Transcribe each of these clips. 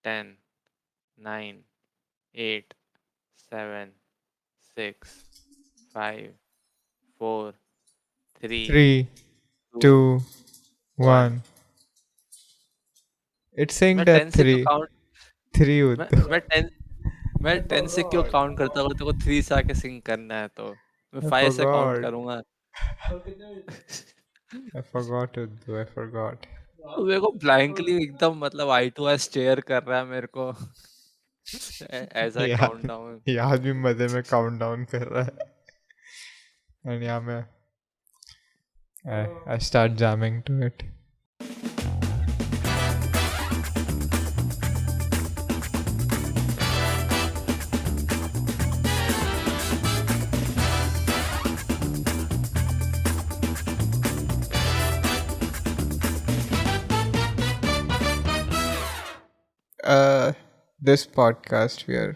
10, 9, 8, 7, 6, 5, 4, 3, 3, 2, 2, 1. 1. It's saying मैं that 10 से क्यों 3. काउंट 3 मैं Uddhav. मैं 10 मैं I 10 से क्यों forgot. काउंट करता हूँ? तेरे को 3 से आके सिंक करना है तो मैं I 5 से काउंट forgot. करूंगा। I forgot Uddhav. I forgot. तो मेरे को ब्लैंकली एकदम मतलब आई टू आई स्टेयर कर रहा है मेरे को एज आई काउंट याद डाउन। याद भी मजे में काउंट डाउन कर रहा है एंड यहाँ मैं I start jamming to it. This podcast we are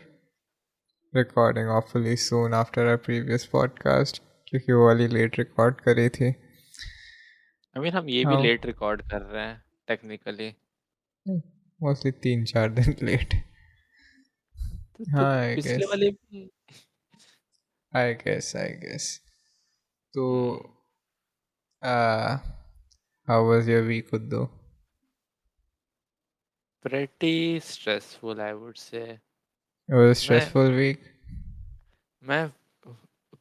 recording awfully soon after our previous podcast क्योंकि वो वाली लेट रिकॉर्ड करी थी. आई मीन हम ये भी हाँ लेट रिकॉर्ड कर रहे हैं टेक्निकली। मोस्टली 3-4 दिन लेट. तो हाँ I पिछले guess. वाले I guess. तो हम्म, uh, how was your week Uddhav? pretty stressful I would say। It was a मैं stressful week. मैं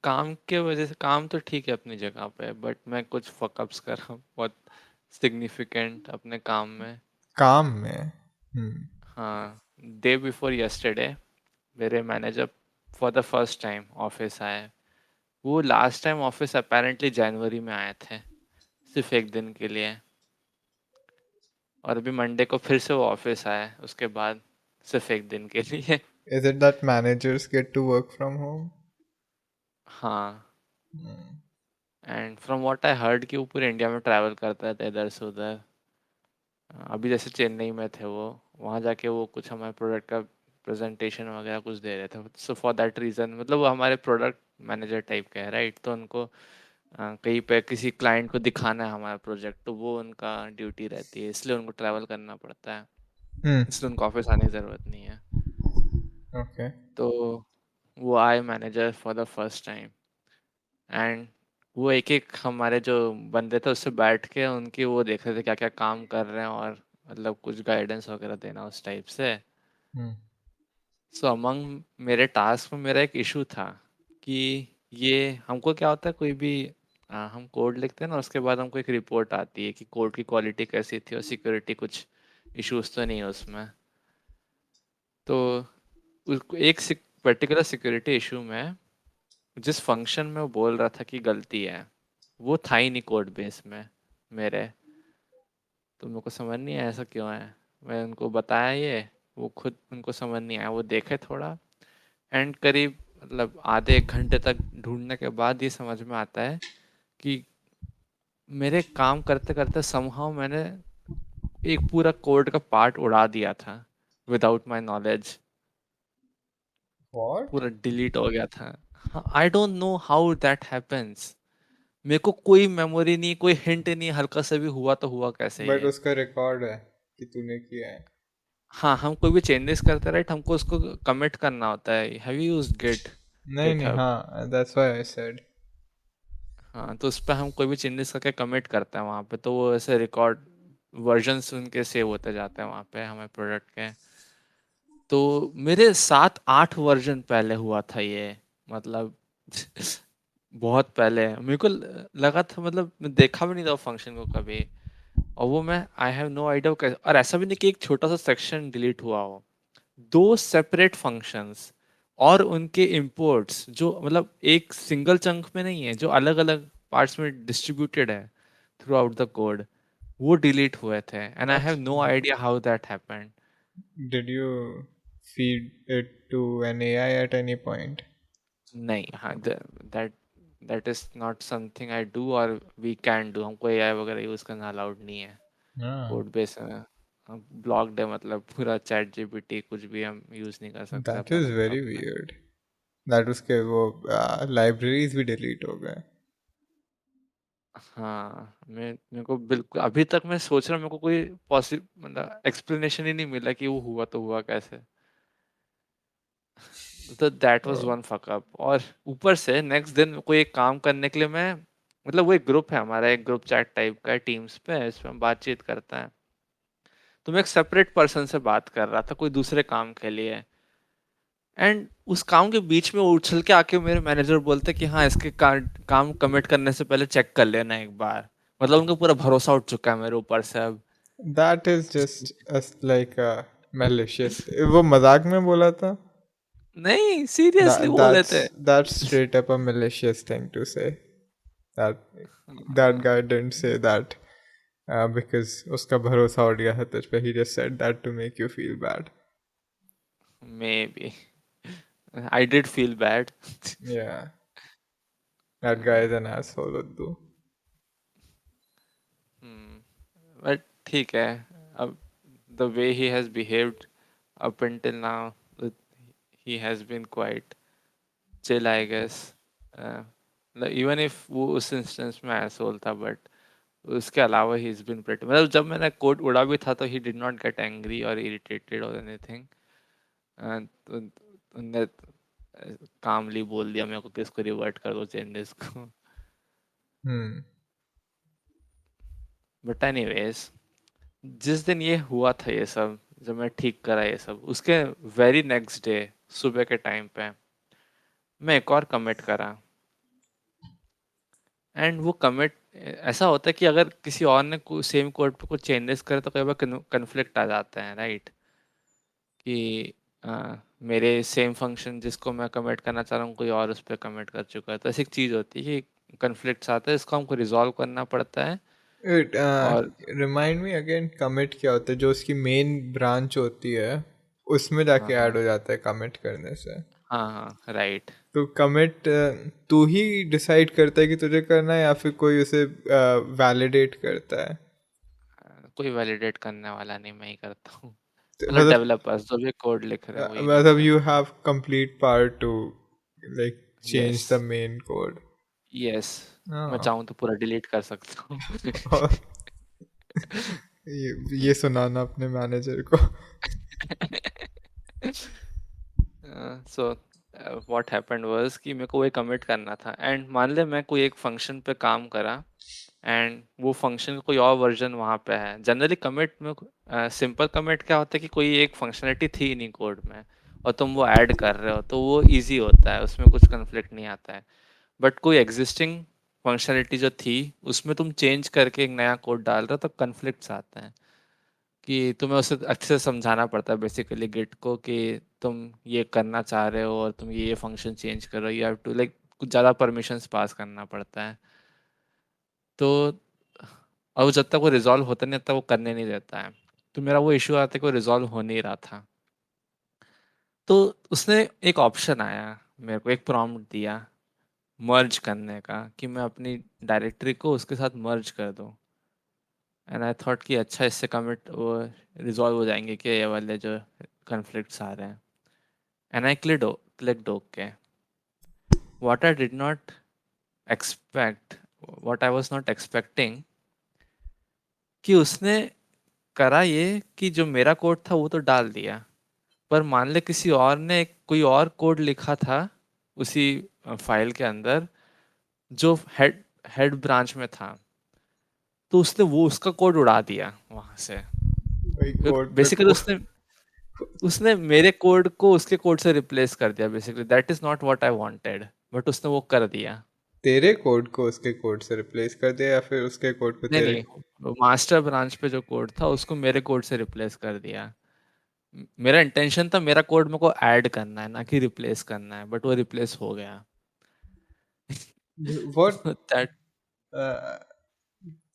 काम के वजह से काम तो ठीक है अपनी जगह पे बट मैं कुछ फकअप्स कर रहा हूँ बहुत सिग्निफिकेंट अपने काम में। काम में. हाँ, डे बिफोर यस्टरडे मेरे manager for the first time office आए। वो लास्ट टाइम ऑफिस अपेरेंटली जनवरी में आए थे सिर्फ एक दिन के लिए और अभी मंडे को फिर से वो ऑफिस आए उसके बाद सिर्फ एक दिन के लिए। Is it that managers get to work from home? हाँ, and from what I heard कि वो पूरे इंडिया में ट्रैवल करता था इधर से उधर। अभी जैसे चेन्नई में थे वो वहाँ जाके वो कुछ हमारे प्रोडक्ट का प्रेजेंटेशन वगैरह कुछ दे रहे थे। सो फॉर दैट रीज़न मतलब वो हमारे प्रोडक्ट मैनेजर टाइप के हैं राइट, तो उनको कहीं पे किसी क्लाइंट को दिखाना है हमारा प्रोजेक्ट तो वो उनका ड्यूटी रहती है इसलिए उनको ट्रैवल करना पड़ता है। Hmm. इसलिए उनको ऑफिस आने की ज़रूरत नहीं है। Okay. तो वो आए manager for the first time and वो एक एक हमारे जो बंदे थे उससे बैठ के उनकी वो देख रहे थे क्या क्या काम कर रहे हैं और मतलब कुछ गाइडेंस वगैरह देना उस टाइप से। Hmm. सो अमंग मेरे टास्क में मेरा एक इशू था कि ये हमको क्या होता है कोई भी हम कोड लिखते हैं ना उसके बाद हमको एक रिपोर्ट आती है कि कोड की क्वालिटी कैसी थी और सिक्योरिटी कुछ इश्यूज तो नहीं है उसमें। तो उसको एक पर्टिकुलर सिक्योरिटी इशू में जिस फंक्शन में वो बोल रहा था कि गलती है वो था ही नहीं कोड बेस में मेरे। तो मेरे को समझ नहीं आया ऐसा क्यों है। मैं उनको बताया ये वो खुद उनको समझ नहीं आया वो देखे थोड़ा एंड करीब मतलब आधे एक घंटे तक ढूंढने के बाद ये समझ में आता है कि मेरे काम करते करते समहाउ मैंने एक पूरा कोड का पार्ट उड़ा दिया था विदाउट माय नॉलेज। What? पूरा डिलीट हो गया था। आई don't know how that happens. मेरे को कोई मेमोरी नहीं कोई हिंट नहीं हल्का सा भी हुआ तो हुआ कैसे बट ये। उसका रिकॉर्ड है कि तूने किया है. हाँ, हम कोई भी चेंजेस करते राइट हमको उसको कमिट करना होता है। हैव यू यूज्ड गिट नहीं नहीं गिटहब? हाँ that's why I said. हाँ, तो उस पर हम कोई भी चेंजेस करके कमिट करते हैं वहाँ पे तो वो ऐसे रिकॉर्ड वर्जन्स उनके सेव होते जाते हैं वहाँ पे हमारे प्रोडक्ट के। तो मेरे 7-8 वर्जन पहले हुआ था ये मतलब बहुत पहले मेरे को लगा था मतलब मैं देखा भी नहीं था फंक्शन को कभी। और वो मैं आई हैव नो आइडिया कैसे और ऐसा भी नहीं कि एक छोटा सा सेक्शन डिलीट हुआ हो। दो सेपरेट फंक्शंस और उनके इंपोर्ट्स जो मतलब एक सिंगल चंक में नहीं है जो अलग अलग पार्ट्स में डिस्ट्रीब्यूटेड है थ्रू आउट द कोड वो डिलीट हुए थे एंड आई हैव नो अच्छा. Idea how that happened. Did you feed it to an AI at any point? नहीं, हाँ, that that is not something I do और we can do. हमको AI वगैरह use करना allowed नहीं है हाँ. कोड बेस में। हम ब्लॉक्ड है मतलब पूरा चैट जीपीटी कुछ भी हम यूज नहीं कर सकते That अपने is very लैपटॉप में। weird. That उसके वो libraries भी delete हो गए. हाँ, मेरे को बिल्कुल अभी तक मैं सोच रहा हूँ, मेरे को कोई मतलब एक्सप्लेनेशन ही नहीं मिला कि वो हुआ तो हुआ कैसे। तो that was Oh, one fuck up. और ऊपर से नेक्स्ट दिन कोई एक काम करने के लिए मैं, मतलब वो एक ग्रुप है हमारा, एक ग्रुप चैट टाइप का है टीम्स पे, इसमें हम बातचीत करते हैं। तो मैं एक सेपरेट पर्सन से बात कर रहा था कोई दूसरे काम के लिए, एंड उस काम के बीच में वो उछल के आके मेरे मैनेजर बोलते कि हाँ इसके काम कमिट करने से पहले चेक कर लेना एक बार। मतलब उनको पूरा भरोसा उठ चुका है मेरे ऊपर से अब। that is just like a malicious. वो मजाक में बोला था. नहीं, सीरियसली बोल रहे थे। That's straight up a malicious thing to say. That that guy didn't say that because उसका भरोसा उठ गया था तुझ पे. He just said that to make you feel bad. Maybe I did feel bad. Yeah, that guy is an asshole, Uddu. But ठीक है, अब the way he has behaved up until now, he has been quite chill, I guess. Uh, even if वो उस instance में asshole था, but उसके अलावा he is been pretty, मतलब जब मैंने कोड उड़ा भी था तो he did not get angry और इरिटेटेड और एनीथिंग। उनने कामली बोल दिया मेरे को कि इसको रिवर्ट कर दो चेंजेस को। Hmm. बट एनीवेज, जिस दिन ये हुआ था ये सब, जब मैं ठीक करा ये सब, उसके वेरी नेक्स्ट डे सुबह के टाइम पे मैं एक और कमिट करा। एंड वो कमिट ऐसा होता है कि अगर किसी और ने सेम कोड पे कुछ चेंजेस करे तो कई बार कन्फ्लिक्ट आ जाते हैं, राइट? कि मेरे सेम फंक्शन जिसको मैं कमिट करना चाह रहा हूँ कोई और उस पर कमिट कर चुका है, तो ऐसी एक चीज़ होती है कि कन्फ्लिक्ट्स आते हैं, इसको हमको रिजॉल्व करना पड़ता है। Wait, और remind me again, commit क्या होता है? जो उसकी मेन ब्रांच होती है उसमें जाके हाँ ऐड हाँ हो जाता है कमिट करने से. हाँ हाँ, राइट। तो कमिट तू ही डिसाइड करता है कि तुझे करना है या फिर कोई उसे वैलिडेट करता है? कोई वैलिडेट करने वाला नहीं, मैं ही करता हूँ। मतलब मतलब डेवलपर्स जो भी कोड लिख रहे हैं वही मतलब करते हैं। you have complete power to like yes, change the main code. Yes. मैं हाँ. चाहूँ तो पूरा डिलीट कर सकता हूँ। और ये सुनाना अपने मैनेजर को. सो व्हाट हैपेंड वाज कि मेरे को वो कमिट करना था, एंड मान ले मैं कोई एक फंक्शन पे काम करा, एंड वो फंक्शन का कोई और वर्जन वहाँ पे है। जनरली कमिट में सिंपल कमिट क्या होता है कि कोई एक फंक्शनलिटी थी नहीं कोड में और तुम वो ऐड कर रहे हो तो वो इजी होता है, उसमें कुछ कन्फ्लिक्ट नहीं आता है। बट कोई एग्जिस्टिंग फंक्शनलिटी जो थी उसमें तुम चेंज करके एक नया कोड डाल रहे हो तो कन्फ्लिक्ट्स आते हैं, कि तुम्हें उसे अच्छे से समझाना पड़ता है बेसिकली गिट को कि तुम ये करना चाह रहे हो और तुम ये फंक्शन चेंज कर रहे हो, यू हैव टू लाइक कुछ ज़्यादा परमिशंस पास करना पड़ता है। तो और जब तक वो रिजॉल्व होता नहीं तब तक वो करने नहीं देता है। तो मेरा वो इशू आता है कि वो रिजॉल्व हो नहीं रहा था। तो उसने एक ऑप्शन आया, मेरे को एक प्रॉम्प्ट दिया मर्ज करने का, कि मैं अपनी डायरेक्टरी को उसके साथ मर्ज कर दूं। एंड आई थॉट कि अच्छा, इससे कमिट वो रिजॉल्व हो जाएंगे कि ये वाले जो कन्फ्लिक्ट्स आ रहे हैं। And I clicked okay. What I did not expect, what I was not expecting, कि उसने करा ये कि जो मेरा कोड था वो तो डाल दिया, पर मान ले किसी और ने कोई और कोड लिखा था उसी फाइल के अंदर जो हेड हेड ब्रांच में था, तो उसने वो उसका कोड उड़ा दिया वहां से। वही कोड पे बेसिकली उसने उसने मेरे कोड को उसके कोड से रिप्लेस कर दिया। Basically that is not what I wanted, but उसने वो कर दिया। तेरे कोड को उसके कोड से रिप्लेस कर दिया या फिर उसके कोड को नहीं तेरे? नहीं, मास्टर ब्रांच पे जो कोड था उसको मेरे कोड से रिप्लेस कर दिया। मेरा इंटेंशन था मेरा कोड मेरे को ऐड करना है ना कि रिप्लेस करना है, बट वो रिप्लेस हो गया। What? दैट, uh,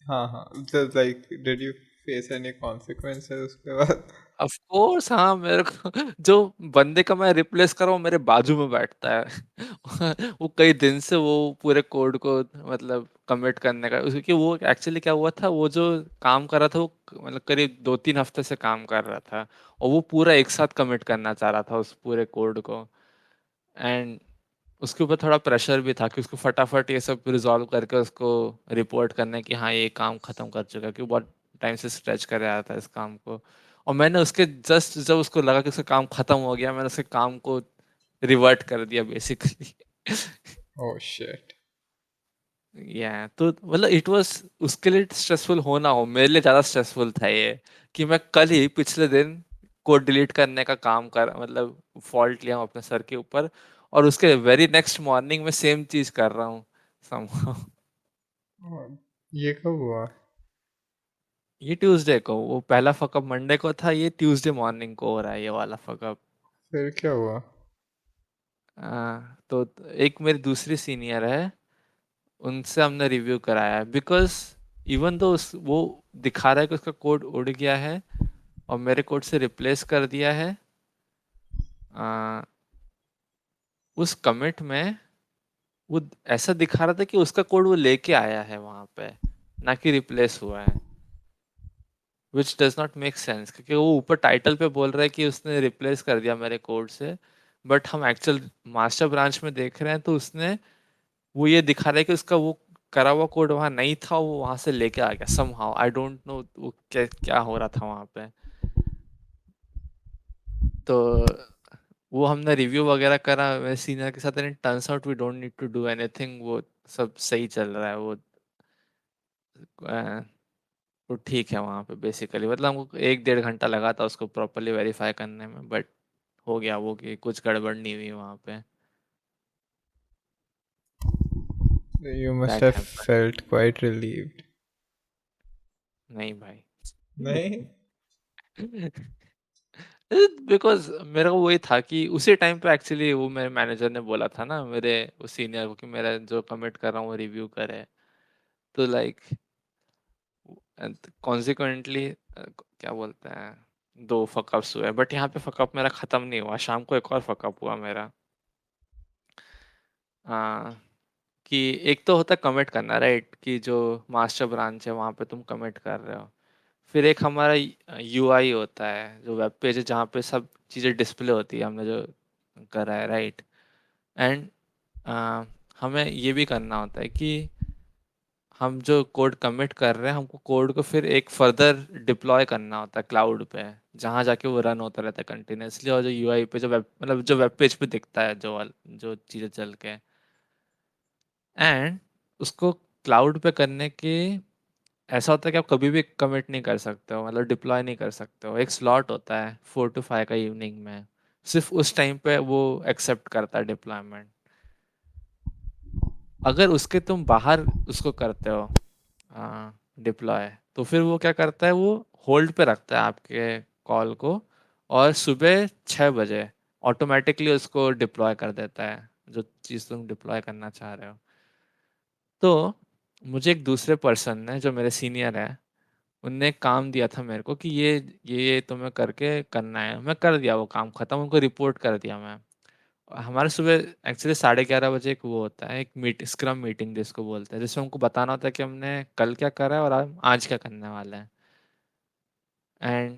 हाँ हाँ, just like did you face any consequences उसके बाद? ऑफ कोर्स हाँ, मेरे को जो बंदे का मैं रिप्लेस कर रहा हूँ मेरे बाजू में बैठता है। वो कई दिन से वो पूरे कोड को मतलब कमिट करने का, क्योंकि वो एक्चुअली क्या हुआ था, वो जो काम कर रहा था वो मतलब करीब 2-3 हफ्ते से काम कर रहा था, और वो पूरा एक साथ कमिट करना चाह रहा था उस पूरे कोड को। एंड उसके ऊपर थोड़ा प्रेशर भी था कि उसको फटाफट ये सब रिजॉल्व करके उसको रिपोर्ट करना है कि हाँ ये काम खत्म कर चुका है, क्योंकि बहुत टाइम से स्ट्रेच कर रहा था इस काम को। और मैंने उसके जस्ट जब उसको लगा कि उसका काम खत्म हो गया, मैंने उसके काम को रिवर्ट कर दिया बेसिकली। Oh shit. या तो मतलब इट वाज, उसके लिए स्ट्रेसफुल हो ना हो, मेरे लिए ज्यादा स्ट्रेसफुल था ये, कि मैं कल ही पिछले दिन कोड डिलीट करने का काम कर मतलब फॉल्ट लिया हूं अपने सर के ऊपर, और उसके वेरी नेक्स्ट मॉर्निंग में सेम चीज कर रहा हूँ somehow। Oh, ये कब हुआ? ये ट्यूसडे को, वो पहला फकअप मंडे को था, ये ट्यूसडे मॉर्निंग को हो रहा है ये वाला फकअप। फिर क्या हुआ? तो एक मेरी दूसरी सीनियर है, उनसे हमने रिव्यू कराया है, बिकॉज इवन दो वो दिखा रहा है कि उसका कोड उड़ गया है और मेरे कोड से रिप्लेस कर दिया है, आ, उस कमिट में वो ऐसा दिखा रहा था कि उसका कोड वो लेके आया है वहां पे, ना कि रिप्लेस हुआ है, which does not make sense, क्योंकि वो ऊपर टाइटल पे बोल रहा है कि उसने रिप्लेस कर दिया मेरे कोड से, बट हम एक्चुअल मास्टर ब्रांच में देख रहे हैं तो उसने, वो ये दिखा रहा है कि उसका वो करा हुआ कोड वहां नहीं था, वो वहां से लेके आ गया समहाउ, आई डोंट नो वो क्या क्या हो रहा था वहां पे। तो वो हमने रिव्यू वगैरह करा मेरे सीनियर के साथ, and turns out we don't need to do anything, वो सब सही चल रहा है, अ, वो ठीक है वहाँ पे बेसिकली, मतलब हमको 1 डेढ़ घंटा लगा था उसको प्रॉपरली वेरीफाई करने में, बट हो गया वो कि कुछ गड़बड़ नहीं हुई वहाँ पे। You must that have happened. felt quite relieved. नहीं भाई। नहीं? बिकॉज मेरा को वही था कि उसी टाइम पे एक्चुअली वो मेरे मैनेजर ने बोला था ना मेरे उस सीनियर को कि मेरा जो कमिट कर रहा हूँ वो रिव्यू करे, तो लाइक कॉन्सिक्वेंटली क्या बोलते हैं, 2 फकअप्स हुए, बट यहाँ पे फकअप मेरा खत्म नहीं हुआ, शाम को एक और फकअप हुआ मेरा। हाँ, कि एक तो होता है कमिट करना, राइट, कि जो मास्टर ब्रांच है वहाँ पे तुम कमिट कर रहे हो, फिर एक हमारा यूआई होता है जो वेब पेज है जहाँ पे सब चीज़ें डिस्प्ले होती है हमने जो करा है, राइट। एंड हमें ये भी करना होता है कि हम जो कोड कमिट कर रहे हैं हमको कोड को फिर एक फर्दर डिप्लॉय करना होता है क्लाउड पे, जहाँ जाके वो रन होता रहता है कंटिन्यूसली, और जो यूआई पे जो वेब मतलब जो वेब पेज पे दिखता है जो चीज़ें चल के, एंड उसको क्लाउड पे करने के ऐसा होता है कि आप कभी भी कमिट नहीं कर सकते हो, मतलब डिप्लॉय नहीं कर सकते हो, एक स्लॉट होता है 4 to 5 का इवनिंग में, सिर्फ उस टाइम पे वो एक्सेप्ट करता है डिप्लॉयमेंट। अगर उसके तुम बाहर उसको करते हो डिप्लॉय, तो फिर वो क्या करता है, वो होल्ड पे रखता है आपके कॉल को, और सुबह 6 बजे ऑटोमेटिकली उसको डिप्लॉय कर देता है जो चीज़ तुम डिप्लॉय करना चाह रहे हो। तो मुझे एक दूसरे पर्सन ने जो मेरे सीनियर है, उनने एक काम दिया था मेरे को कि ये तुम्हें करके करना है, मैं कर दिया, वो काम खत्म, उनको रिपोर्ट कर दिया मैं। हमारे सुबह एक्चुअली 11:30 बजे एक वो होता है, एक स्क्रम मीटिंग जिसको बोलते हैं, जिसमें हमको बताना होता है कि हमने कल क्या करा है और आज क्या करने वाले हैं। एंड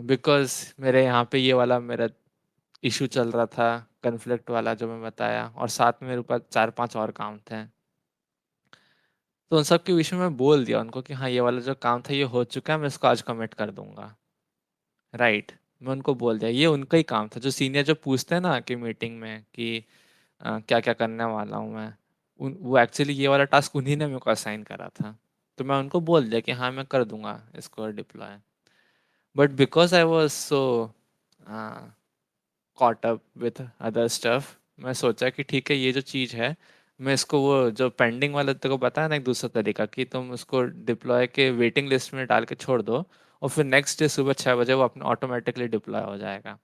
बिकॉज मेरे यहाँ पे ये वाला मेरा इशू चल रहा था, कन्फ्लिक्ट वाला जो मैं बताया, और साथ में मेरे ऊपर 4-5 और काम थे, तो उन सब के विषय में बोल दिया उनको कि हाँ ये वाला जो काम था ये हो चुका है, मैं इसको आज कमिट कर दूंगा, राइट। मैं उनको बोल दिया, ये उनका ही काम था, जो सीनियर जो पूछते हैं ना कि मीटिंग में कि क्या क्या करने वाला हूँ मैं, वो एक्चुअली ये वाला टास्क उन्हीं ने मेरे को असाइन करा था, तो मैं उनको बोल दिया कि हाँ मैं कर दूंगा इसको deploy, but because I was so caught up with other stuff, मैं सोचा कि ठीक है ये जो चीज़ है, मैं इसको वो जो पेंडिंग वाला तेरे को बताया ना एक दूसरा तरीका, कि तुम उसको डिप्लॉय के वेटिंग लिस्ट में डाल के छोड़ दो, और फिर नेक्स्ट डे सुबह 6 बजे वो अपने ऑटोमेटिकली डिप्लॉय हो जाएगा।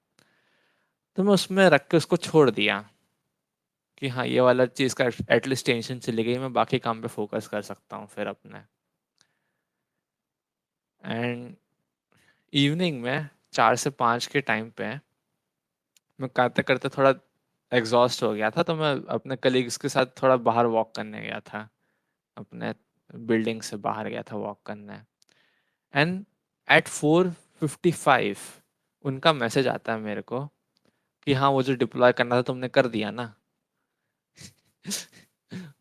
तो मैं उसमें रख के उसको छोड़ दिया कि हाँ ये वाला चीज़ का एटलीस्ट टेंशन चली गई, मैं बाकी काम पे फोकस कर सकता हूँ फिर अपने। एंड इवनिंग में 4 से 5 के टाइम पे मैं करते करते थोड़ा एग्जॉस्ट हो गया था, तो मैं अपने कलीग्स के साथ थोड़ा बाहर वॉक करने गया था, अपने बिल्डिंग से बाहर गया था वॉक करने। एंड एट 4:55 उनका मैसेज आता है मेरे को कि हाँ वो जो डिप्लॉय करना था तुमने कर दिया ना।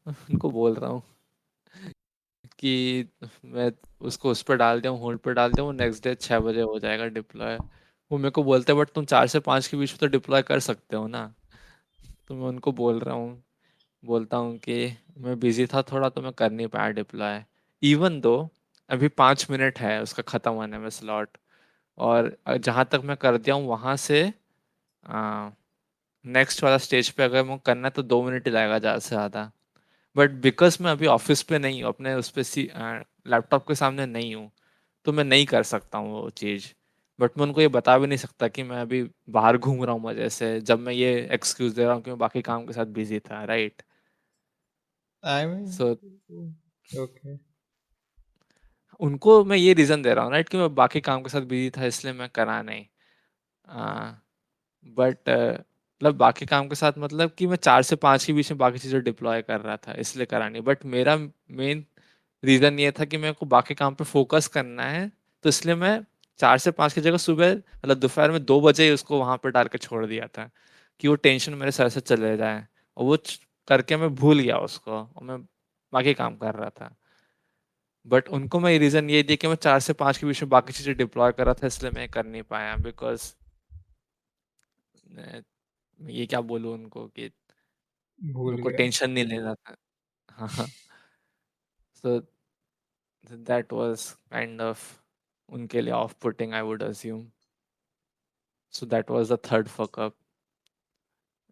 उनको बोल रहा हूँ कि मैं उसको उस पर डाल दिया हूँ, होल्ड पर डाल दिया हूँ, नेक्स्ट डे 6 बजे हो जाएगा डिप्लॉय। वो मेरे को बोलते हैं बट तुम 4 से 5 के बीच में तो डिप्लॉय कर सकते हो ना। तो मैं उनको बोल रहा हूँ, बोलता हूँ कि मैं बिजी था थोड़ा तो मैं कर नहीं पाया डिप्लॉय। इवन दो अभी 5 मिनट है उसका ख़त्म होने में स्लॉट, और जहाँ तक मैं कर दिया हूँ वहाँ से नेक्स्ट वाला स्टेज पे अगर मैं करना है तो 2 मिनट ही लगेगा ज़्यादा से ज़्यादा। बट बिकॉज मैं अभी ऑफिस पे नहीं हूँ, अपने उस पे लैपटॉप के सामने नहीं हूँ, तो मैं नहीं कर सकता हूँ वो चीज़। बट मैं उनको ये बता भी नहीं सकता कि मैं अभी बाहर घूम रहा हूँ मजे से, जब मैं ये एक्सक्यूज़ दे रहा हूँ कि मैं बाकी काम के साथ बिजी था, right. I mean, so okay. उनको मैं ये रीज़न दे रहा हूँ राइट कि मैं बाकी काम के साथ बिजी था इसलिए मैं करा नहीं। बट मतलब बाकी काम के साथ मतलब कि मैं 4 से 5 के बीच में बाकी चीज़ें डिप्लॉय कर रहा था इसलिए करा नहीं। बट मेरा मेन रीज़न ये था कि मेरे को बाकी काम पे फोकस करना है, तो इसलिए मैं 4 से 5 की जगह सुबह मतलब दोपहर में 2 बजे ही उसको वहां पर डाल के छोड़ दिया था कि वो टेंशन मेरे सर से चले जाए। और वो करके मैं भूल गया उसको और मैं बाकी काम कर रहा था। बट उनको मैं रीज़न ये दिया कि मैं 4 से 5 के बीच में बाकी चीज़ें डिप्लॉय कर रहा था इसलिए मैं कर नहीं पाया, बिकॉज ये क्या बोलूँ उनको कि भूल मेरे को गया. टेंशन नहीं लेना था। हाँ। So that was kind of उनके लिए of putting I would assume. So that was the third fuck up.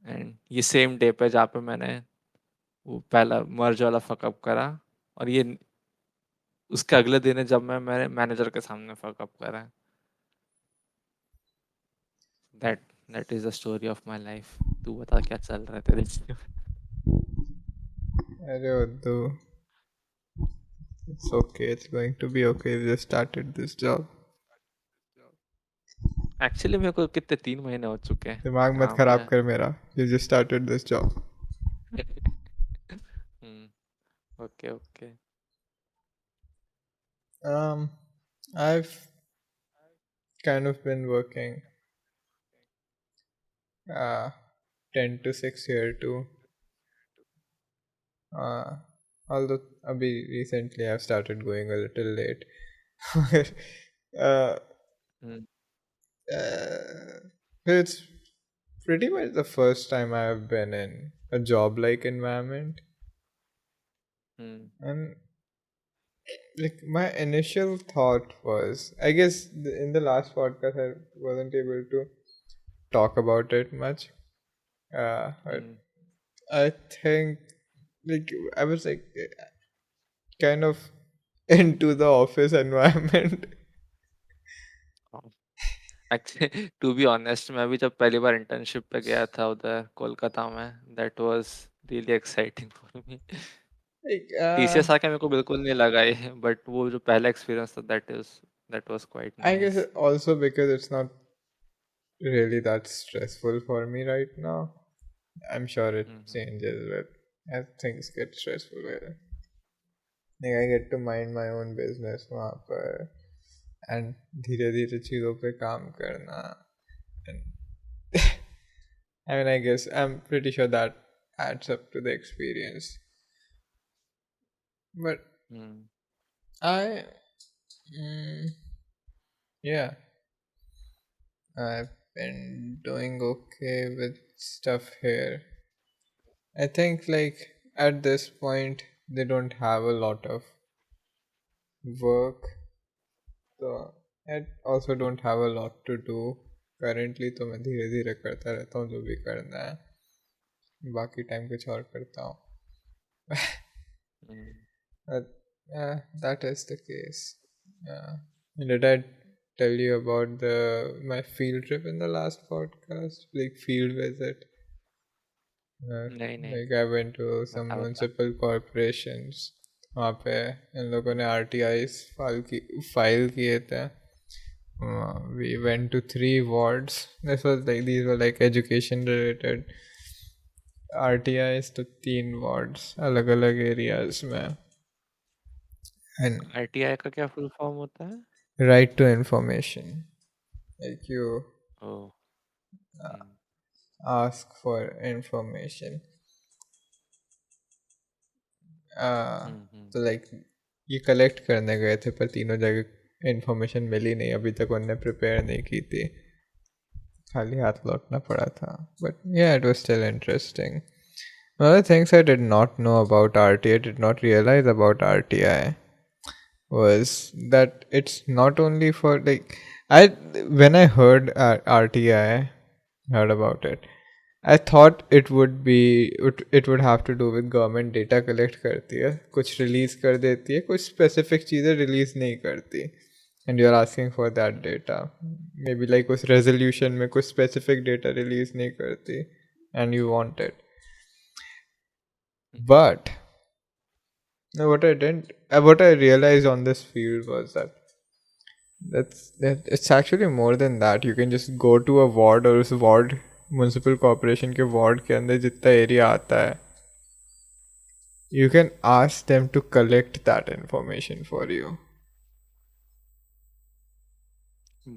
And ये सेम डे पे जहाँ पे मैंने वो पहला मर्ज वाला फक अप करा, और ये उसके अगले दिन है जब मैं मेरे मैनेजर के सामने फक अप करा। That that is the story of my life. तू बता क्या चल रहा है तेरे जीवन अरे उद्दू, it's okay. It's going to be okay. You just started this job. में? एक्चुअली मेरे को कितने 3 महीने हो चुके हैं दिमाग मत काम खराब में। कर मेरा. You just started this job. Hmm, okay okay. Um, I've kind of been working uh 10 to 6 here too. Uh, although abhi recently I've started going a little late. uh, hmm uh, it's pretty much the first time I've been in a job-like environment, hmm and like my initial thought was, I guess in the last podcast I wasn't able to talk about it much. But hmm I think like I was like kind of into the office environment. Actually to be honest मैं भी जब पहली बार internship पे गया था उधर कोलकाता में, that was really exciting for me. Like TCS आके मेरे को बिल्कुल नहीं लगा ये, बट वो जो पहला एक्सपीरियंस था that was quite I guess nice. also because it's not really that stressful for me right now. I'm sure it changes with as things get stressful. Like I get to mind my own business वहाँ पर and धीरे धीरे चीज़ों पे काम करना, and I mean I guess I'm pretty sure that adds up to the experience. But hmm I yeah, I've been doing okay with stuff here. I think like at this point they don't have a lot of work, so I also don't have a lot to do currently. तो मैं धीरे धीरे करता रहता हूँ जो भी करना है, बाकी टाइम कुछ और करता हूँ. हम्म But yeah, that is the case. Yeah. Did I tell you about the my field trip in the last podcast? Like field visit. नहीं नहीं, Like I went to some बता बता। municipal corporations. वहाँ पे इन लोगों ने RTIs फाइल किए थे. We went to 3 wards. These were like education related RTIs to 3 wards अलग अलग areas में. And आईटीआई का क्या फुल फॉर्म होता है? right to information. Like you oh. Hmm ask for information. तो लाइक ये कलेक्ट करने गए थे पर तीनों जगह इंफॉर्मेशन मिली नहीं, अभी तक उनने प्रिपेयर नहीं की थी, खाली हाथ लौटना पड़ा था. But yeah, it was still interesting. One of the things I did not know about RTI, did not realize about RTI, was that it's not only for like I when I heard RTI, heard about it, I thought it would have to do with government data collect करती है, कुछ release कर देती है, कुछ specific चीज़ें release नहीं करती, and you're asking for that data. Maybe like उस resolution में कुछ specific data release नहीं करती and you want it. But what I realized on this field was that it's actually more than that. You can just go to a ward और उस ward municipal corporation के ward के अंदर जितना area आता है, you can ask them to collect that information for you.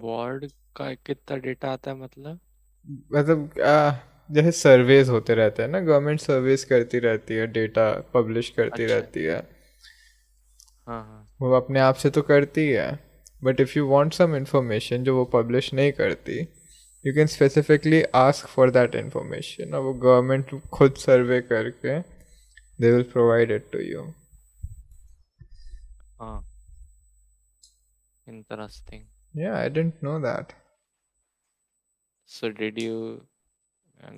Ward का कितना डेटा आता है मतलब? मतलब जैसे सर्वेज होते रहते हैं ना, गवर्नमेंट सर्वेज करती रहती है, डेटा पब्लिश करती अच्छा। रहती है, हाँ हाँ। वो अपने आप से तो करती है, but if you want some information जो वो पब्लिश नहीं करती, you can specifically ask for that information, और वो गवर्नमेंट खुद सर्वे करके they will provide it to you. हाँ, interesting. Yeah, I didn't know that. So did you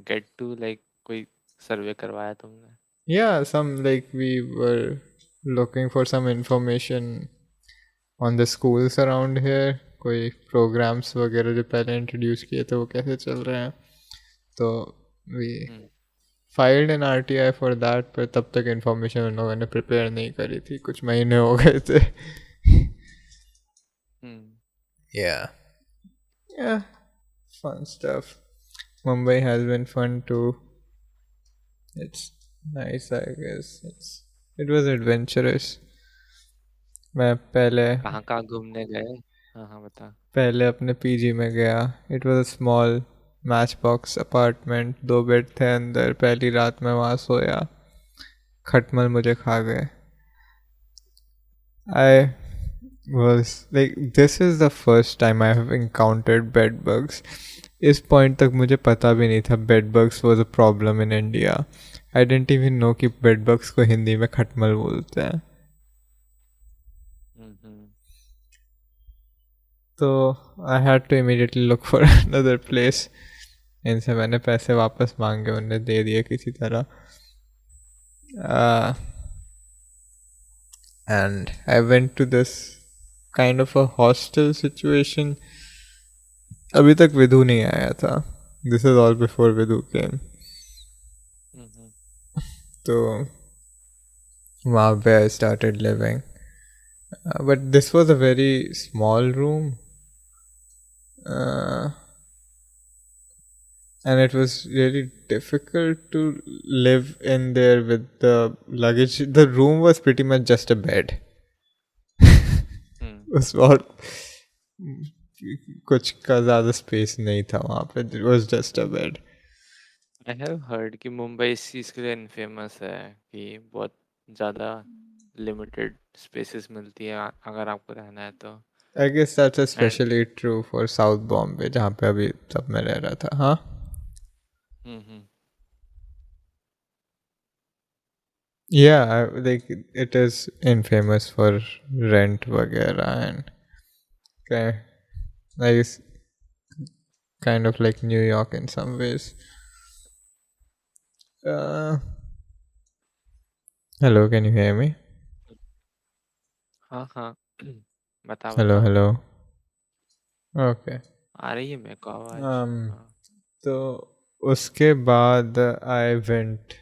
get to like कोई सर्वे करवाया तुमने? Yeah, some like we were looking for some information on the schools around here, कोई programs वगैरह जो पहले introduce किए थे वो कैसे चल रहे हैं, तो we filed an RTI for that, पर तब तक information उन लोगों ने प्रिपेयर नहीं करी थी, कुछ महीने हो गए थे. Yeah. Yeah, fun stuff. Mumbai has been fun too. It's nice, I guess. It was adventurous. मैं कहाँ कहाँ घूमने गए? हाँ हाँ, बता. पहले अपने पीजी में गया. It was a small match box apartment, 2 bed थे अंदर. पहली रात में वहाँ सोया, खटमल मुझे खा गए. I was like, this is the first time I have encountered bed bugs. इस पॉइंट तक मुझे पता भी नहीं था bed bugs was a problem in India. I didn't even know कि bed bugs को हिंदी में खटमल बोलते हैं. तो I had to immediately look for another place. इनसे मैंने पैसे वापस मांगे, उन्हें दे दिए किसी तरह. And I went to this kind of a hostel situation. अभी तक विधु नहीं आया था. This is all before Vidhu came. तो वहाँ पे I started living. But this was a very small room. And it was really difficult to live in there with the luggage. The room was pretty much just a bed. उस और कुछ का ज़्यादा space नहीं था वहाँ पे. It was just a bed. I have heard कि मुंबई इस चीज़ के लिए इनफेमस है कि बहुत ज़्यादा लिमिटेड स्पेसेस मिलती है अगर आपको रहना है तो. I guess that's especially true for South Bombay, जहाँ पे अभी तब मैं रह रहा था. हाँ. Yeah, like it is infamous for rent वगैरह, and I guess kind of like New York in some ways. Hello, can you hear me? हाँ हाँ. बता Hello, बता. hello. Okay. आ रही है मेरे को आवाज़. तो उसके बाद I went,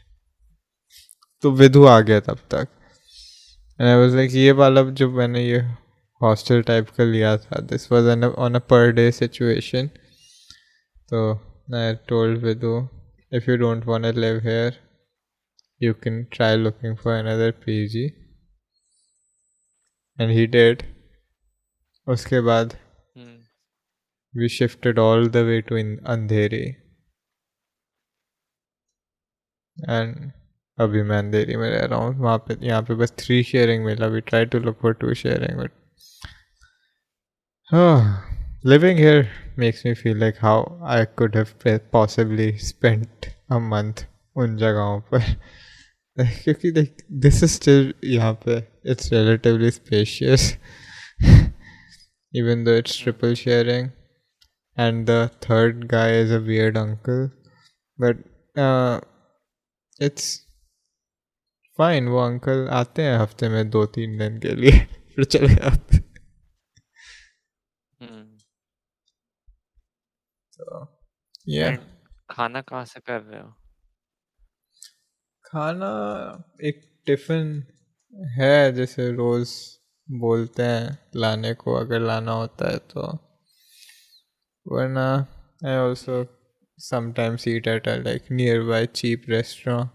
तो विधु आ गया तब तक. And I was like, ये वाला जो मैंने ये हॉस्टल टाइप का लिया था, this was on a per day situation. So I told Vidhu, if you don't want to live here, you can try looking for another PG. And he did. उसके बाद we shifted all the way to Andheri. And अभी मैं अंधेरी में रह रहा हूँ वहाँ पे, यहाँ पे बस 3 शेयरिंग मिला. We try to look for 2 sharing but living here makes me feel like how I could have possibly spent a month उन जगहों पर. क्योंकि like this is still यहाँ पे it's relatively spacious even though it's hmm, triple sharing, and the third guy is a weird uncle, but uh, it's fine. वो uncle आते हैं हफ्ते में 2-3 दिन के लिए फिर चले जाते हैं. हम्म. So yeah. एंड खाना कहाँ से कर रहे हो? खाना एक टिफ़िन है जैसे रोज़ बोलते हैं लाने को अगर लाना होता है तो, वरना I also sometimes eat at a like nearby cheap restaurant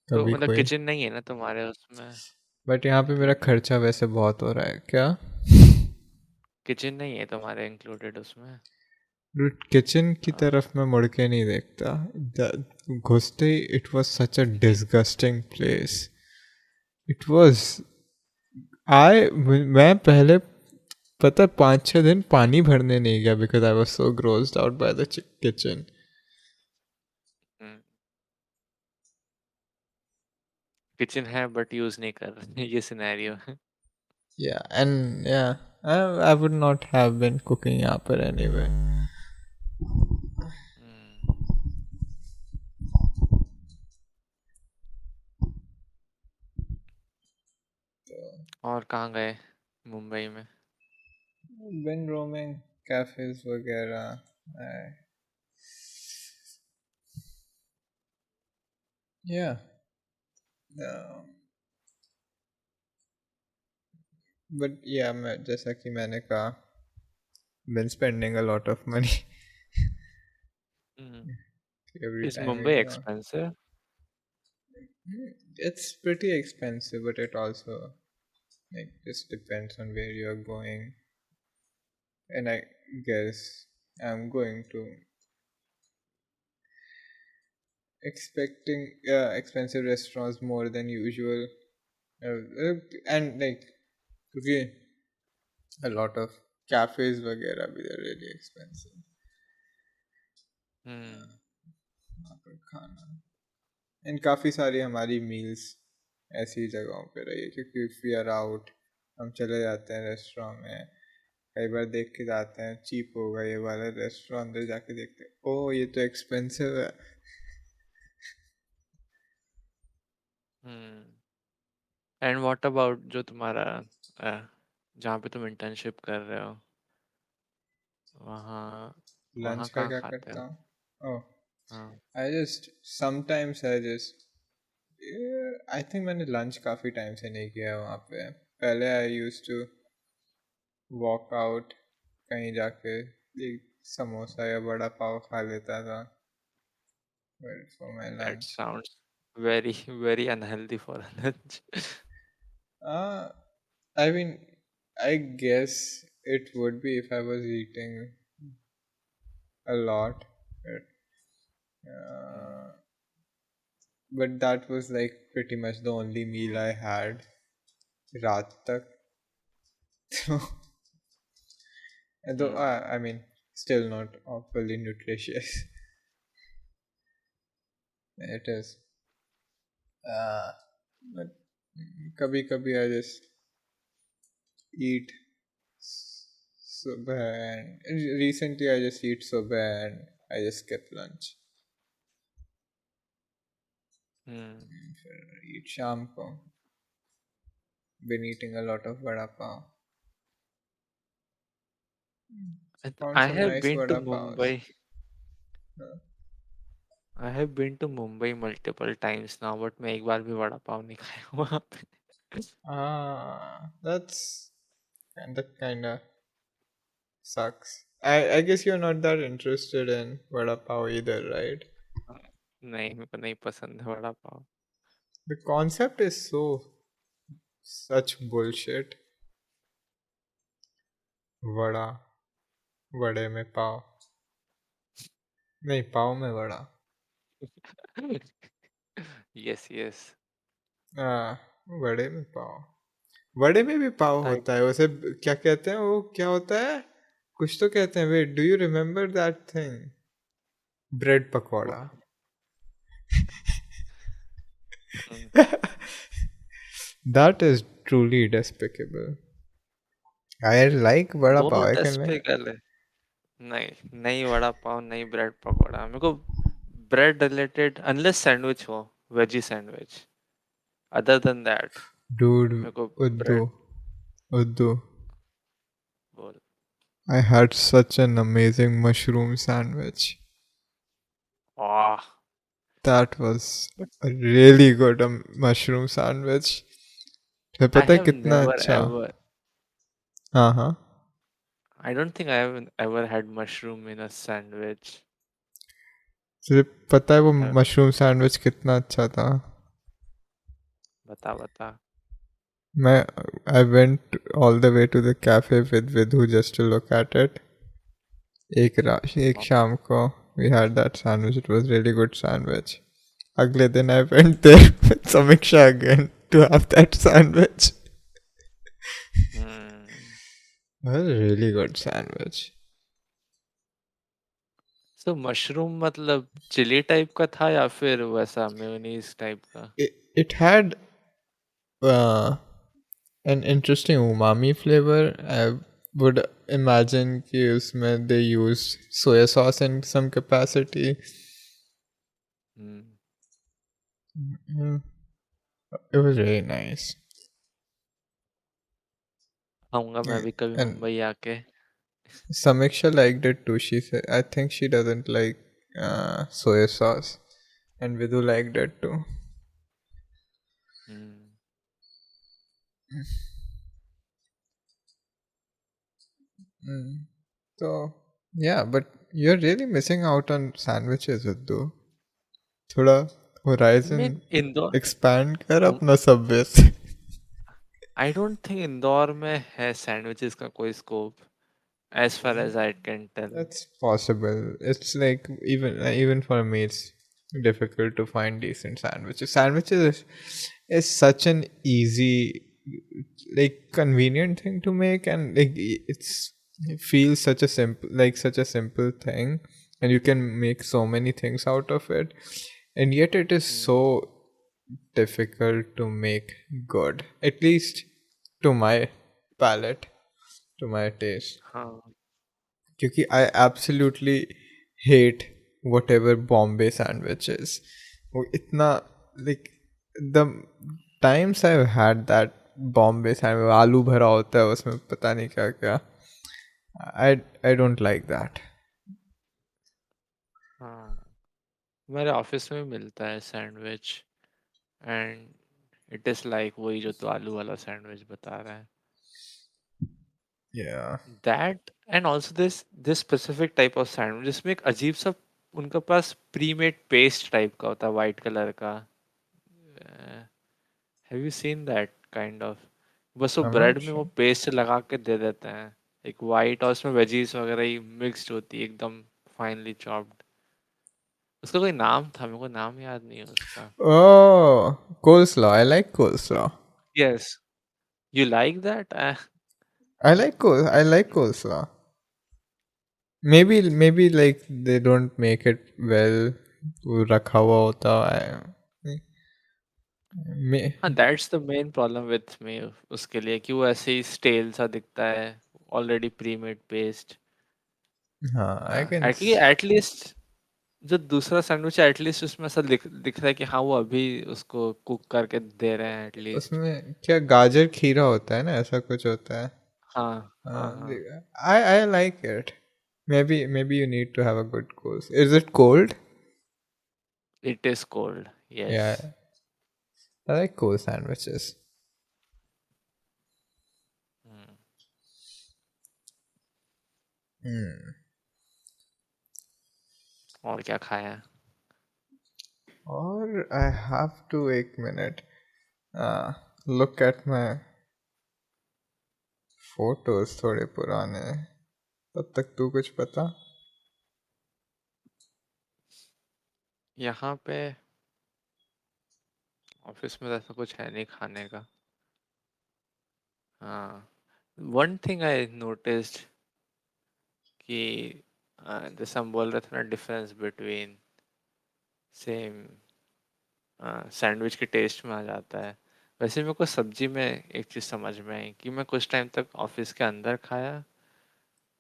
तो कभी मतलब कोई. किचन नहीं है ना तुम्हारे उसमें? बट यहाँ पे मेरा खर्चा वैसे बहुत हो रहा है क्या. किचन नहीं है तुम्हारे इंक्लूडेड उसमें? किचन की हाँ. तरफ मैं मुड़ के नहीं देखता. घुसते ही it was such a disgusting place. It was मैं पहले पता है 5-6 दिन पानी भरने नहीं गया because I was so grossed out by the kitchen. Kitchen है बट यूज नहीं कर रहे ये सिनेरियो है. Yeah and yeah I would not have been cooking यहाँ पर एनीवे. हम्म. और कहाँ गए मुंबई में? बिन रोमिंग कैफेज वगैरह. या बट या मैं जैसा कि मैंने कहा been spending a lot of money every is time we Mumbai go. Expensive? It's pretty expensive, but it also like just depends on where you're going. And I guess I'm going to expecting expensive restaurants more than usual, and like okay, a lot of cafes वगैरह भी they're really expensive. हम्म. वहाँ पर खाना and काफ़ी सारी हमारी meals ऐसी जगहों पे रही है क्योंकि इफ़ वी आर आउट हम चले जाते हैं रेस्टोरेंट में. कई बार देख के जाते हैं चीप होगा ये वाला रेस्टोरेंट, अंदर जाके देखते हैं ओह ये तो एक्सपेंसिव है. एंड व्हाट अबाउट जो तुम्हारा जहाँ पे तुम इंटर्नशिप कर रहे हो वहाँ लंच वहाँ का कहाँ क्या खाते करता हो? हूँ. ओह हाँ. I just sometimes I just I think मैंने लंच काफ़ी टाइम से नहीं किया है वहाँ पे. पहले आई यूज टू वॉक आउट कहीं जाके एक समोसा या बड़ा पाव खा लेता था for my that lunch. Sounds very very unhealthy for lunch. Uh, I mean, I guess it would be if I was eating a lot. Uh, but that was like pretty much the only meal I had रात तक. Though, I mean, still not fully nutritious. It is. Uh, but कभी कभी I just eat सुबह and recently I just eat सुबह and I just skip lunch. फिर eat शाम को. Been eating a lot of vada pav. Found I some have nice been to vada pavs. Mumbai. I have been to Mumbai multiple times now, but मैं एक बार भी वड़ा पाव नहीं खाया हूँ वहाँ पे. That's kinda sucks. I guess you're not that interested in vada pav either, right? नहीं मेरे को नहीं पसंद है vada pav. The concept is such bullshit. Vada, वड़े में पाव, नहीं पाव में वड़ा. Yes yes. हाँ, वड़े में पाव। वड़े में भी पाव आई होता है उसे क्या कहते हैं, वो क्या होता है, कुछ तो कहते हैं, wait, do you remember that thing? Bread pakora. That is truly despicable. I like vada दोनों pav. I can like. डेस्पिकल है। नहीं नहीं वड़ा पाव नहीं ब्रेड पकौड़ा मेरे को। ब्रेड रिलेटेड अनलेस सैंडविच हो, veggie sandwich, other than that Dude, मेरे को Uddu, ब्रेड Uddu. बोल। I had such an amazing mushroom sandwich. Ah. That was a really good mushroom sandwich. तुम्हें आई पता है हैव कितना नेवर अच्छा? एवर, हाँ हाँ। आई don't think I have ever had mushroom in a sandwich. तुझे पता है वो मशरूम सैंडविच कितना अच्छा था? बता बता। मैं I went all the way to the cafe with Vidhu just to look at it. एक शाम को we had that sandwich. It was really good sandwich. अगले दिन I went there with Samiksha again to have that sandwich. Hmm. It was a really good sandwich. So mushroom मतलब chilli type का था या फिर वैसा मेयोनीज टाइप का? It had uh, an interesting umami flavor. I would imagine कि उसमें they use soya sauce in some capacity. Hmm. Mm, it was really nice. खाऊंगा मैं Yeah. भी कभी And मुंबई आके। Samiksha liked it too. She said, I think she doesn't like soya sauce. And Vidhu liked it too. Hmm. Mm. So, yeah, but you're really missing out on sandwiches, Vidhu. थोड़ा मैं horizon Indore, expand कर अपना subway से. आई don't think Indore में है sandwiches का कोई scope, as far as I can tell. That's possible. It's like even for me, it's difficult to find decent sandwiches. Is such an easy, like convenient thing to make, and like it feels such a simple thing, and you can make so many things out of it, and yet it is so difficult to make good. At least to my palate, to my taste. हाँ। क्योंकि I absolutely hate whatever Bombay sandwiches. वो इतना like the times I've had that Bombay sandwich, आलू भरा होता है उसमें पता नहीं क्या क्या. I I don't like that. हाँ मेरे ऑफिस में भी मिलता है sandwich, and it is like वही जो तू आलू वाला सैंडविच बता रहा है। Yeah. That and also this specific type of sandwich जिसमें एक अजीब सा उनके पास प्री मेड पेस्ट टाइप का होता है वाइट कलर का। Have you seen that kind of? बस वो I'm ब्रेड not में वो sure. पेस्ट लगा के दे देते हैं, एक वाइट और उसमें वेजीज वगैरह ही मिक्स्ड होती है एकदम फाइनली चॉप्ड। उसका कोई नाम था, मेरे को नाम याद नहीं है उसका। Oh, coleslaw. I like coleslaw. Yes, you like that? I like coleslaw. Maybe like they don't make it well. वो रखा हुआ होता है. May, हाँ, that's the main problem with me उसके लिए, कि वो ऐसे ही स्टेल सा दिखता है, ऑलरेडी प्री मेड पेस्ट। हाँ, I can. एटलीस्ट जो दूसरा सैंडविच है एटलीस्ट उसमें ऐसा दिख रहा है कि हाँ वो अभी उसको कुक करके दे रहे हैं एटलीस्ट। उसमें क्या गाजर खीरा होता है ना, ऐसा कुछ होता है. हाँ हाँ हाँ, हाँ। I like it. Maybe you need to have a good course. Is it cold? It is cold, yes. Yeah, I like cold sandwiches. Hmm. और क्या खाया? Or I have to 1 minute. Uh, look at my photos थोड़े पुराने. तब तक तू कुछ पता? यहाँ पे ऑफिस में ऐसा कुछ है नहीं खाने का। हाँ, वन थिंग आई नोटिस्ड कि जैसे हम बोल रहे थे ना, डिफरेंस बिटवीन सेम सैंडविच के टेस्ट में आ जाता है। वैसे मेरे को सब्जी में एक चीज़ समझ में आई कि मैं कुछ टाइम तक ऑफिस के अंदर खाया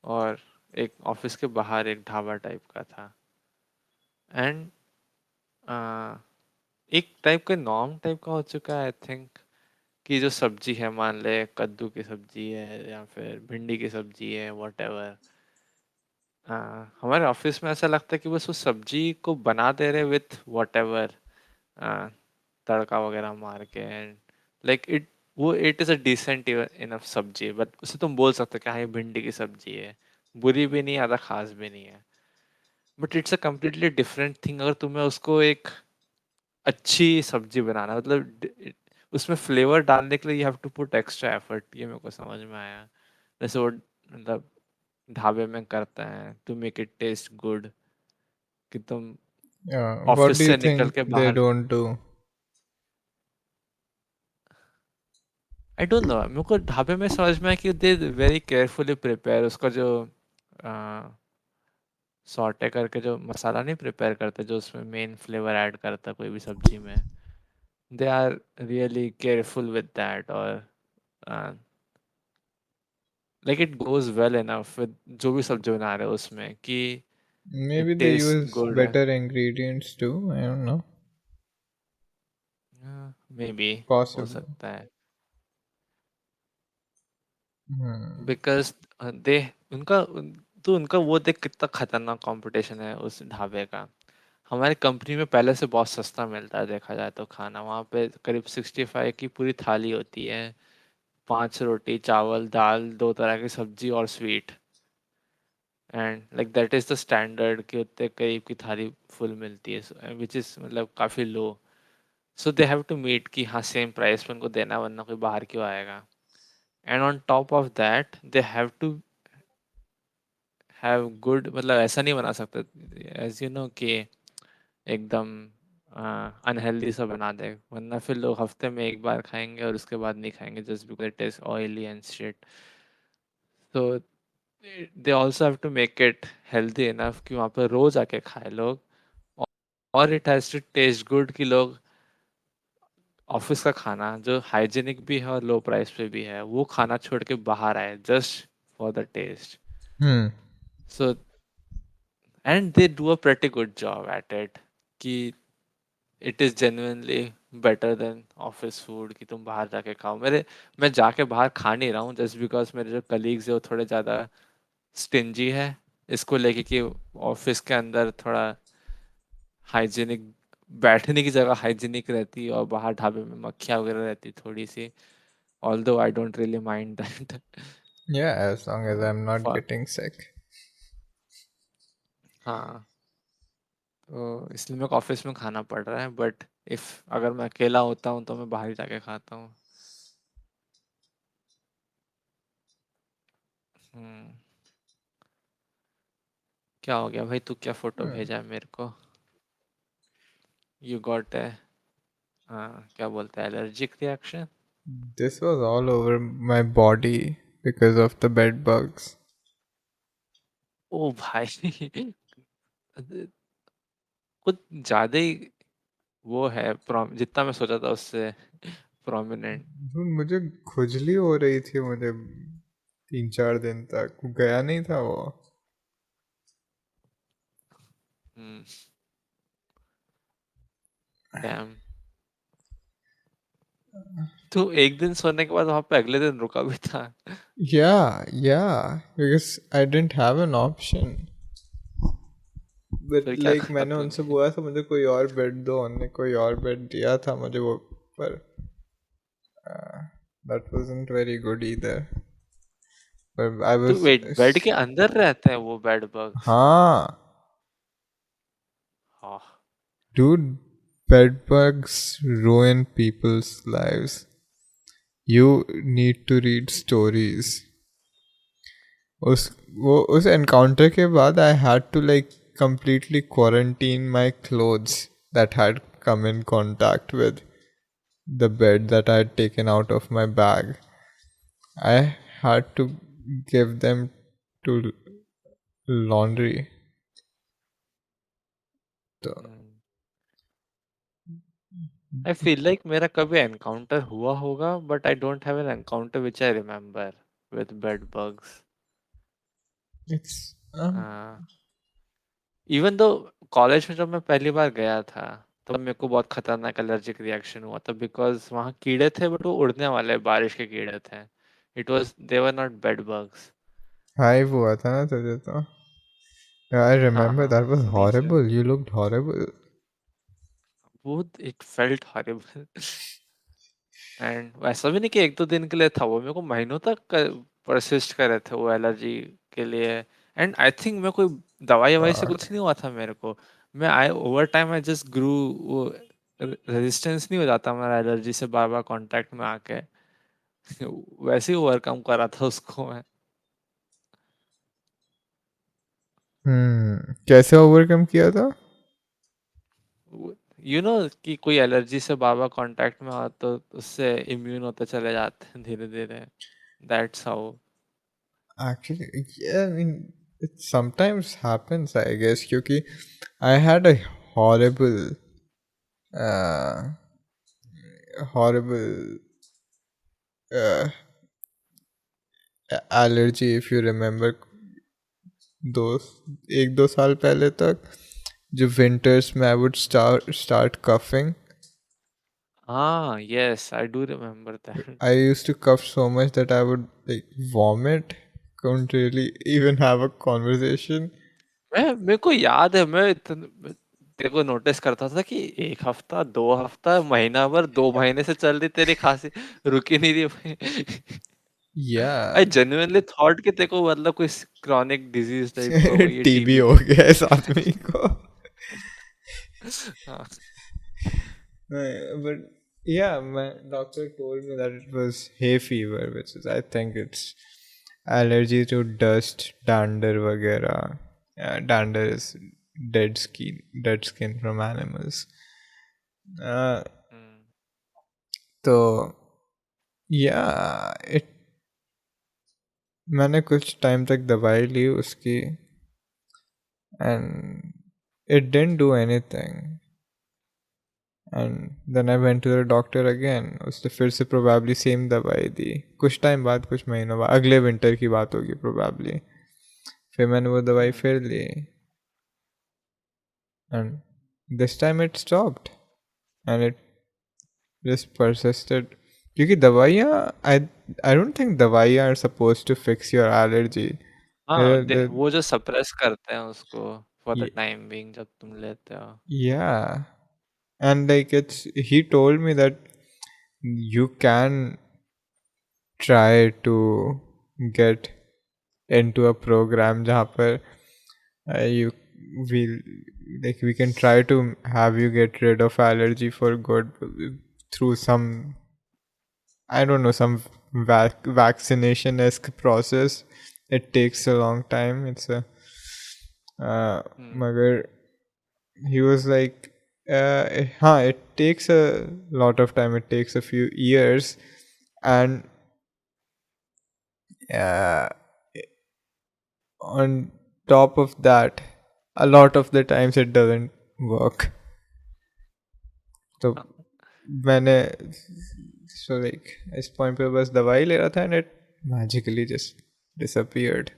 और एक ऑफिस के बाहर एक ढाबा टाइप का था। एंड एक टाइप का नॉर्म टाइप का हो चुका है आई थिंक, कि जो सब्जी है, मान ले कद्दू की सब्जी है या फिर भिंडी की सब्जी है, वॉट एवर, हमारे ऑफिस में ऐसा लगता है कि बस उस सब्जी को बना दे रहे विथ वॉट एवर, तड़का वगैरह मार के, एंड लाइक इट, वो it is a decent enough sabzi, but उसे तुम बोल सकते हो कि हाँ ये भिंडी की सब्जी है, बुरी भी नहीं ज़्यादा खास भी नहीं है। But it's a completely different thing अगर तुम्हें उसको एक अच्छी सब्जी बनाना है। मतलब उसमें फ्लेवर डालने के लिए you have to put extra effort, ये मेरे को समझ में आया। जैसे वो मतलब ढाबे में करते हैं to make it taste good, कि तुम What ऑफिस do you से निकल think के they बाहर, don't do? I don't no, मेरे को ढाबे में समझ में आया कि दे वेरी केयरफुली प्रिपेयर उसका जो सॉटे करके जो मसाला नहीं प्रिपेयर करते, जो उसमें मेन फ्लेवर ऐड करता है कोई भी सब्जी में, they are really careful with that, और like it goes well enough with जो भी सब्जी बना रहे हो उसमें, कि इट Maybe they taste use good है। better ingredients too. I don't know. Maybe, हो Possible. सकता है, Hmm. बिकॉज दे उनका तो उनका वो देख कितना खतरनाक कंपटीशन है उस ढाबे का। हमारी कंपनी में पहले से बहुत सस्ता मिलता है देखा जाए तो खाना, वहाँ पे करीब 65 की पूरी थाली होती है, 5 रोटी चावल दाल 2 तरह की सब्जी और sweet, and like that is the standard कि उतने करीब की थाली फुल मिलती है, विच इज़ मतलब काफ़ी लो। सो दे हैव टू मीट कि हाँ सेम प्राइस में उनको देना, वरना कोई बाहर क्यों आएगा। And on top of that they have to have good, मतलब ऐसा नहीं बना सकते एज यू नो कि एकदम अनहेल्दी सा बना दे, वरना फिर लोग हफ्ते में एक बार खाएंगे और उसके बाद नहीं खाएंगे just because it is oily and shit. तो they also have to make it healthy enough कि वहाँ पर रोज आके खाए लोग, और it has to taste good कि लोग ऑफिस का खाना जो हाइजीनिक भी है और लो प्राइस पे भी है वो खाना छोड़ के बाहर आए just for the taste. Hmm. So and they do a pretty good job at it, कि it is genuinely better than office food, कि तुम बाहर जाके खाओ। मैं जाके बाहर खा नहीं रहा हूँ जस्ट बिकॉज मेरे जो कलीग्स है वो थोड़े ज़्यादा स्टिंजी है इसको लेके, कि ऑफिस के अंदर थोड़ा हाइजीनिक, बैठने की जगह हाइजीनिक रहती है और बाहर ढाबे में मक्खियाँ वगैरह रहती थोड़ी सी, although I don't really mind that. Yeah, as long as I'm not हाँ, getting sick. तो इसलिए मेरे को ऑफिस में खाना पड़ रहा है, बट इफ अगर मैं अकेला होता हूँ तो मैं बाहर ही जाके खाता हूँ। हम्म, क्या हो गया भाई, तू क्या फोटो Hmm. भेजा है मेरे को? यू गॉट ए, क्या बोलते हैं, allergic reaction? This was all over my body because of the bed bugs. ओ भाई कुछ ज्यादा ही वो है, जितना मैं सोचा था उससे प्रोमिनेंट। Dude, मुझे खुजली हो रही थी मुझे 3-4 दिन तक गया नहीं था वो. हम्म, डैम। तू एक दिन सोने के बाद वहां पे अगले दिन रुका भी था? Yeah, yeah, because I didn't have an option. But फिर क्या like करा मैंने उनसे तूने? बोला था मुझे कोई और बेड दो, उन्होंने कोई और बेड दिया था मुझे वो, पर that wasn't very good either. But I तू was, वेट, बेड के अंदर रहते हैं वो बेड बग्स? हाँ, हाँ। dude, bed bugs ruin people's lives. You need to read stories. उस उस एनकाउंटर के बाद I had to like completely quarantine my clothes that had come in contact with the bed that I had taken out of my bag. I had to give them to laundry. So, I feel like मेरा कभी encounter हुआ होगा but I don't have an encounter which I remember with bed bugs. it's even though college में जब मैं पहली बार गया था तब मेरे को बहुत खतरनाक एलर्जिक रिएक्शन हुआ था बिकॉज वहाँ कीड़े थे बट वो उड़ने वाले बारिश के कीड़े थे. It was they were not bed bugs. hive हुआ था ना तुझे तो. Yeah, I हाँ remember that हाँ was नीचे horrible. You looked horrible. वो इट फेल्ट हॉरिबल. एंड वैसा भी नहीं कि एक दो दिन के लिए था वो मेरे को महीनों तक परसिस्ट कर रहे थे वो एलर्जी के लिए. एंड आई थिंक मैं कोई दवाई ववाई से God. कुछ नहीं हुआ था मेरे को. मैं I over time I just grew वो रेजिस्टेंस नहीं हो जाता हमारा एलर्जी से बार बार कांटेक्ट में आके. वैसे ही ओवरकम करा था उसको मैं. कैसे ओवरकम किया था? यू नो कि कोई एलर्जी से बार बार कांटेक्ट में आ तो उससे इम्यून होते चले जाते हैं धीरे धीरे. That's how. Actually, yeah, I mean, it sometimes happens, I guess, क्योंकि I had a horrible, uh, horrible uh, allergy, if you remember, दो एक दो साल पहले तक जो winters में I would start coughing. हाँ yes I do remember that. I used to cough so much that I would like vomit. Couldn't really even have a conversation. मैं मेरे को याद है तेरे को नोटिस करता था कि एक हफ्ता दो हफ्ता महीना भर 2 महीने से चल रही तेरी खांसी रुक ही नहीं रही भाई. Yeah. आई जेन्युइनली थॉट कि तेरे को मतलब कोई क्रॉनिक डिजीज टाइप का हो गई है टीबी टीबी. हो गया इस आदमी को. हाँ. But yeah, my doctor told me that it was hay fever, which is I think it's allergy to dust, dander वगैरह. Yeah, dander is dead skin from animals. Uh, हम्म, तो yeah, मैंने कुछ टाइम तक दवाई ली उसकी and it didn't do anything. And then I went to the doctor again. उसने फिर से प्रोबेबली सेम दवाई दी. कुछ टाइम बाद, कुछ महीनों बाद, अगले विंटर की बात होगी प्रोबेबली. फिर मैंने वो दवाई हम्म, फिर ली and this time it stopped and it just persisted. क्योंकि दवाइयाँ आई आई डोंट थिंक दवाइयाँ are suppose to fix your allergy. हाँ वो जो सप्रेस करते हैं उसको for the Yeah, time being जब तुम लेते हो. yeah. And like he told me that you can try to get into a program जहाँ पर you will like we can try to have you get rid of allergy for good through some, I don't know, some vaccination-esque process. It takes a long time. It's a हम्म, मगर he was like it takes a lot of time. It takes a few years and uh, on top of that a lot of the times it doesn't work. तो मैंने so like इस point पे बस दवाई ले रहा था and it magically just disappeared.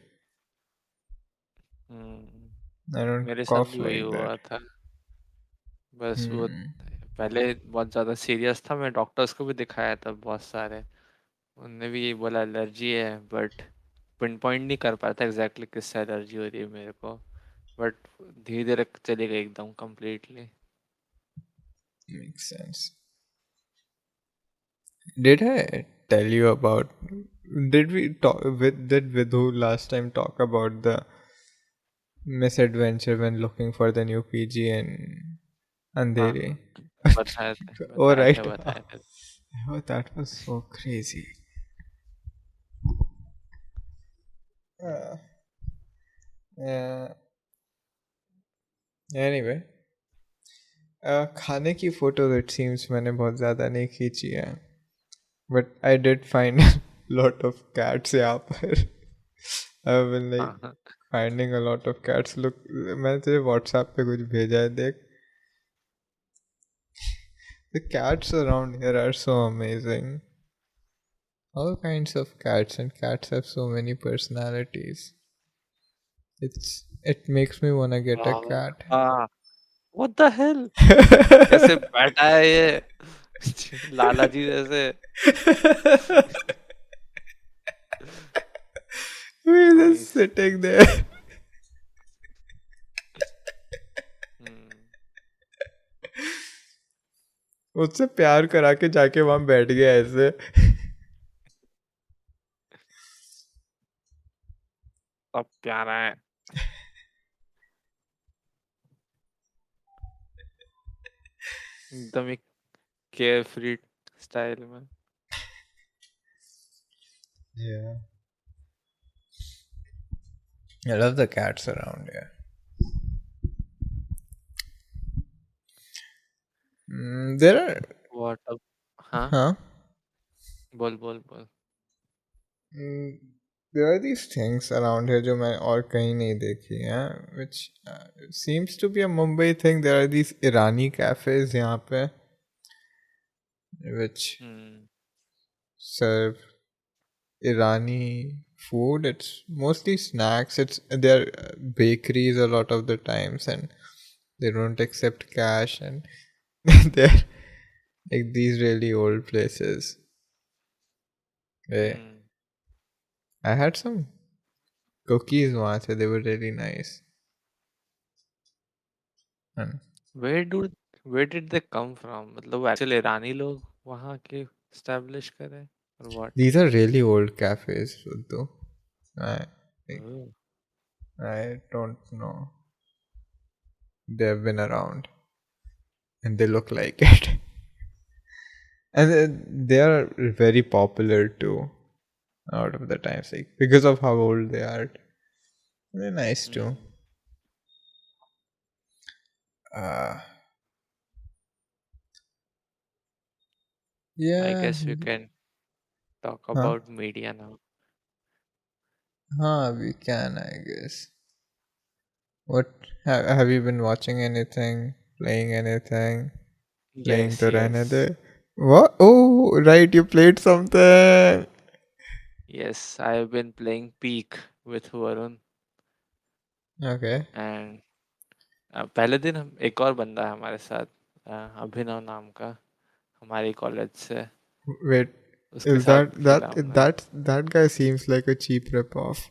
Hmm, I don't मेरे साथ cough भी वही like हुआ that. था. बस वो Hmm. पहले बहुत ज़्यादा सीरियस था. मैं डॉक्टर्स को भी दिखाया था बहुत सारे. उनने भी यही बोला एलर्जी है बट पिन पॉइंट नहीं कर पाया था एग्जैक्टली किससे एलर्जी हो रही है मेरे को. बट धीरे धीरे चली गई एकदम completely. Makes sense. Did I tell you about? Did we talk with did Vidhu last time talk about the misadventure when looking for the new PG in हाँ Andheri? हाँ Oh बताए थे right. बताए थे. Oh, that was so crazy. Uh, uh, Anyway, खाने की photo it seems मैंने बहुत ज़्यादा नहीं खींची है, but I did find lot of cats यहाँ पर. आई बिन लाइक हाँ, हाँ. Finding a lot of cats. Look, मैंने तुझे व्हाट्सएप पे कुछ भेजा है, देख. The cats around here are so amazing. All kinds of cats, and cats have so many personalities. It makes me wanna get a वाह! cat. हाँ, what the hello? कैसे बैठा है ये? लाला जी जैसे. We're just nice. sitting there. हुँ. मुझसे प्यार करा के जाके वहां बैठ गया ऐसे. सब प्यारा है. एकदम एक केयर फ्री स्टाइल में. Yeah, I love the cats around here. There are, what a हाँ, huh? बोल, बोल, बोल. Mm, there are these things around here जो मैं और कहीं नहीं देखी हैं, which seems to be a Mumbai thing. There are these Irani cafes यहाँ पे which hmm. serve Irani food. It's mostly snacks. They're bakeries a lot of the times, and they don't accept cash, and they're like these really old places. They, hmm. I had some cookies once. They were really nice. And where do where did they come from? मतलब actually Irani लोग वहाँ के establish करे और what? these are really old cafes, though. I think oh! I don't know. They've been around, and they look like it. And they are very popular too. Out of the times, like because of how old they are, they're nice too. Hmm. Uh, I yeah, guess we can talk huh? about media now. Huh? We can, I guess. What have you been watching anything? Playing anything? Playing Yes, to रहने yes. They. What? Oh, right, you played something. Yes, I have been playing Peak with Varun Okay. And पहले दिन हम एक और बंदा है हमारे साथ, अभिनव नाम का, हमारे कॉलेज से. Wait, उसके is साथ that खेला that हमने. that that guy seems like a cheap ripoff.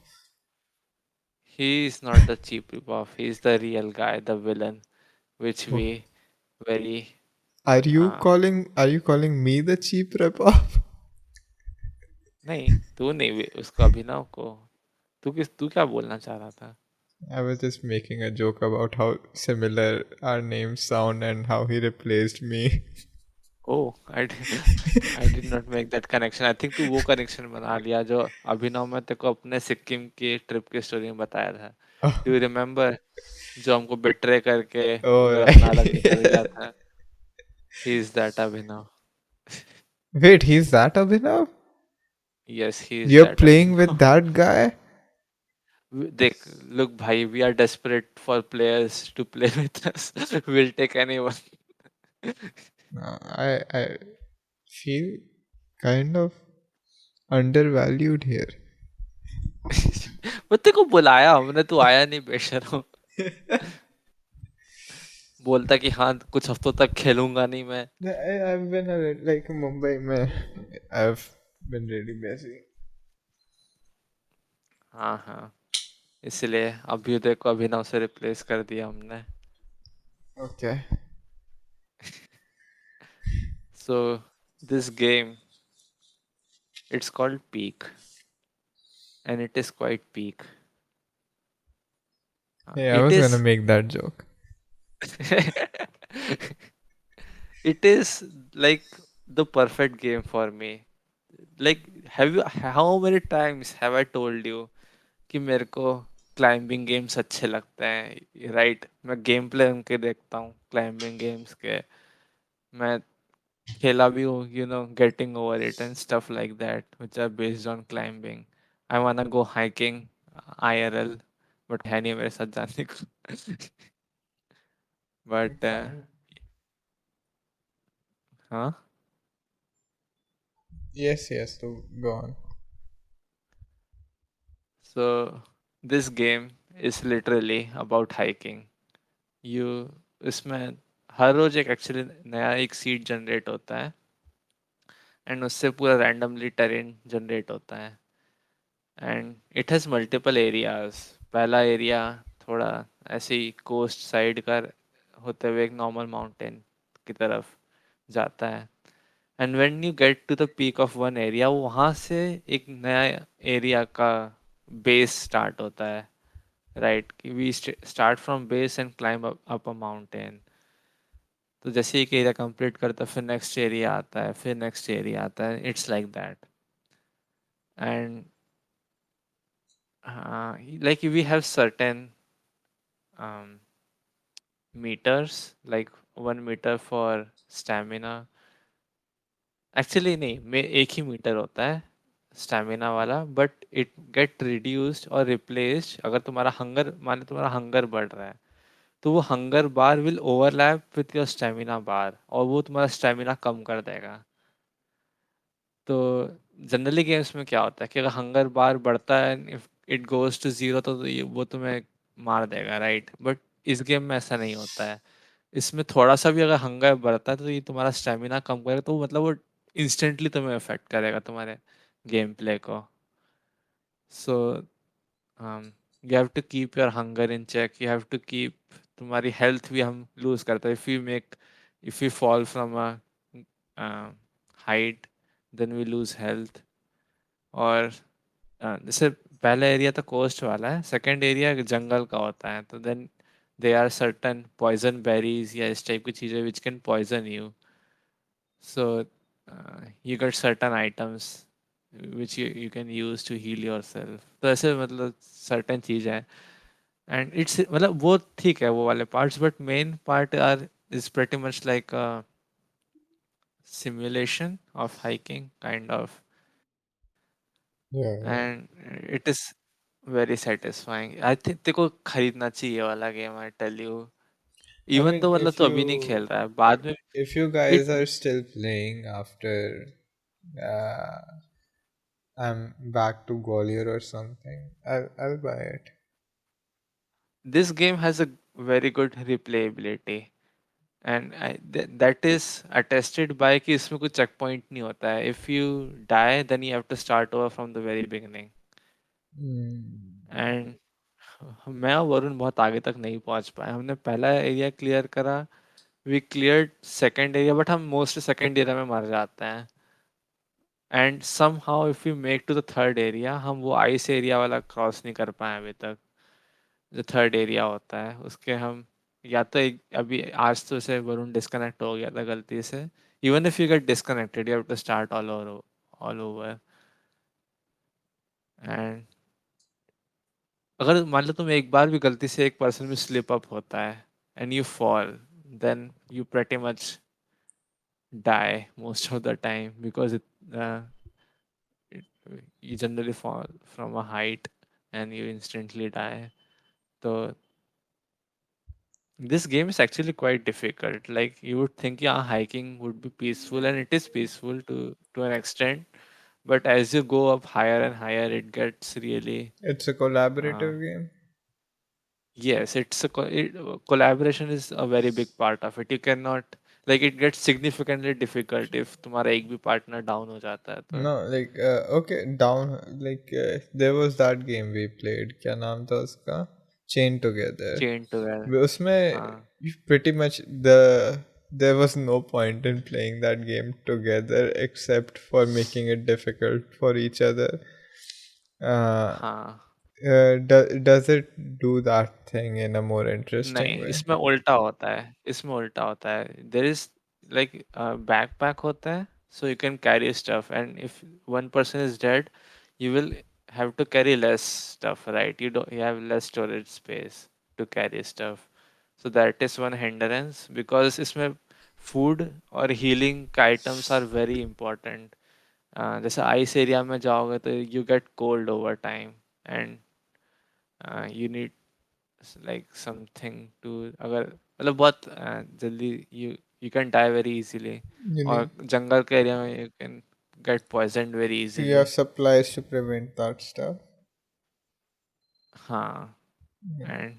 He is not the cheap ripoff. He is the real guy, the villain, which Oh. we very uh, Are you calling me the cheap ripoff? नहीं, तू नहीं, उसको, अभिनव को. तू क्या बोलना चाह रहा था? I was just making a joke about how similar our names sound and how he replaced me. Oh, I did not make that connection. I think तू वो कनेक्शन बना लिया जो अभिनव में तेरे को अपने सिक्किम की ट्रिप की स्टोरी में बताया था. Do you remember? जो हमको बिट्रे करके Oh, उधर अपना अलग निकल गया right. था. He is that Abhinav. Wait, he's that Abhinav? Yes, he is You're that playing Abhinav. with that guy? देख, look भाई, we are desperate for players to play with us. We'll take anyone. I feel kind of undervalued here. वो तेरे को बुलाया हमने, तू आया नहीं बेशरम. बोलता कि हाँ कुछ हफ्तों तक खेलूंगा नहीं मैं. I've been like Mumbai, mein. I've been really busy. हाँ, हाँ. इसलिए अभ्युदय को अभिनव से रिप्लेस कर दिया हमने. Okay. So this game, it's called Peak, and it is quite peak. Hey, I It was gonna is. make that joke. It is like the perfect game for me. Like, how many times have I told you कि मेरे को climbing games अच्छे लगते हैं, right? मैं game play उनके देखता हूँ क्लाइंबिंग गेम्स के। मैं खेला भी हूँ, getting over it and stuff like that which are based on climbing. I wanna go hiking IRL, but है नहीं मेरे साथ जाने को। But Fine. हाँ, Yes, yes, to go on. So this game is literally about hiking. You इसमें हर रोज एक एक्चुअली नया एक सीड जनरेट होता है, एंड उससे पूरा रैंडमली टेरेन जनरेट होता है, and it has multiple areas. पहला एरिया थोड़ा ऐसे ही कोस्ट साइड का होते हुए एक नॉर्मल माउंटेन की तरफ जाता है, and when you get to the peak of one area, वहाँ से एक नया एरिया का बेस स्टार्ट होता है, राइट? कि we start from base and climb up a mountain. तो जैसे एक एरिया कंप्लीट करता है, फिर नेक्स्ट एरिया आता है, फिर नेक्स्ट एरिया आता है, it's like that. And like we have certain meters, like 1 meter for stamina. Actually नहीं, मैं एक ही मीटर होता है स्टेमिना वाला, बट इट गेट रिड्यूस्ड और रिप्लेस्ड अगर तुम्हारा हंगर, माने तुम्हारा हंगर बढ़ रहा है, तो वो hunger bar will overlap with your stamina bar, और वो तुम्हारा स्टेमिना कम कर देगा। तो जनरली गेम्स में क्या होता है कि अगर हंगर बार बढ़ता है, if it goes to zero, तो ये वो तुम्हें मार देगा, राइट? बट इस गेम में ऐसा नहीं होता है। इसमें थोड़ा-सा भी अगर हंगर बढ़ता है, तो ये तुम्हारा स्टैमिना कम करेगा, तो मतलब वो इंस्टेंटली तुम्हें अफ़ेक्ट करेगा तुम्हारे गेम प्ले को। So you have to keep your hunger in check, you have to keep, तुम्हारी हेल्थ भी हम लूज़ करते हैं if you fall from a height, then we lose health. और जैसे पहला एरिया तो कोस्ट वाला है, सेकंड एरिया जंगल का होता है, तो then they are certain poison berries या इस टाइप की चीज़ें which can poison you. So you got certain items which you can use to heal yourself। तो ऐसे मतलब certain चीज़ है, and it's मतलब वो ठीक है वो वाले parts, but main part are is pretty much like a simulation of hiking kind of, Yeah, yeah. and it is very satisfying। I think तेरे को खरीदना चाहिए ये वाला game, I tell you। I even mean, though मतलब तू अभी नहीं खेल रहा है, बाद में if you it guys are still playing after uh, I'm back to Gwalior or something, I'll buy it. this game has a very good replayability, and that is attested by कि इसमें कोई चेक पॉइंट नहीं होता है। If you die then you have to start over from the very beginning. Hmm. And मैं और वरुण बहुत आगे तक नहीं पहुंच पाए। हमने पहला एरिया क्लियर करा, we cleared second area, but हम मोस्टली सेकंड एरिया में मर जाते हैं, and somehow if you make to the third area, हम वो आइस एरिया वाला क्रॉस नहीं कर पाए अभी तक। जो थर्ड एरिया होता है उसके हम, या तो एक अभी आज तो से वरुण डिस्कनेक्ट हो गया था गलती से। Even if you get disconnected, you have to start all over. And अगर मान लो तुम एक बार भी गलती से एक पर्सन में स्लिप अप होता है and you fall, then you pretty much die most of the time, because it, you generally fall from a height and you instantly die. So this game is actually quite difficult. Like you would think, yeah, hiking would be peaceful, and it is peaceful to an extent. But as you go up higher and higher, it gets really It's a uh, collaborative game. yes, collaboration is a very big part of it. You cannot, like, it gets significantly difficult if तुम्हारा एक भी partner down हो जाता है तो No, like okay, down like there was that game we played. क्या नाम था उसका? Chain Together. chain together. उसमें हाँ pretty much there was no point in playing that game together except for making it difficult for each other. Uh, हाँ, does it do that thing in a more interesting नहीं, way? इसमें उल्टा होता है, इसमें उल्टा होता है। देयर इज लाइक बैकपैक होता है, so you can carry stuff, and if one person is dead, you will have to carry less stuff, right? You have less storage space to carry stuff. So that is one hindrance because इसमें food और healing का items are very important. जैसे ice area में जाओगे तो you get cold over time and you need like something to अगर मतलब बहुत जल्दी you can die very easily You और need जंगल के एरिया में you can get poisoned very you have easily. supplies to prevent that stuff. हाँ, Yeah. and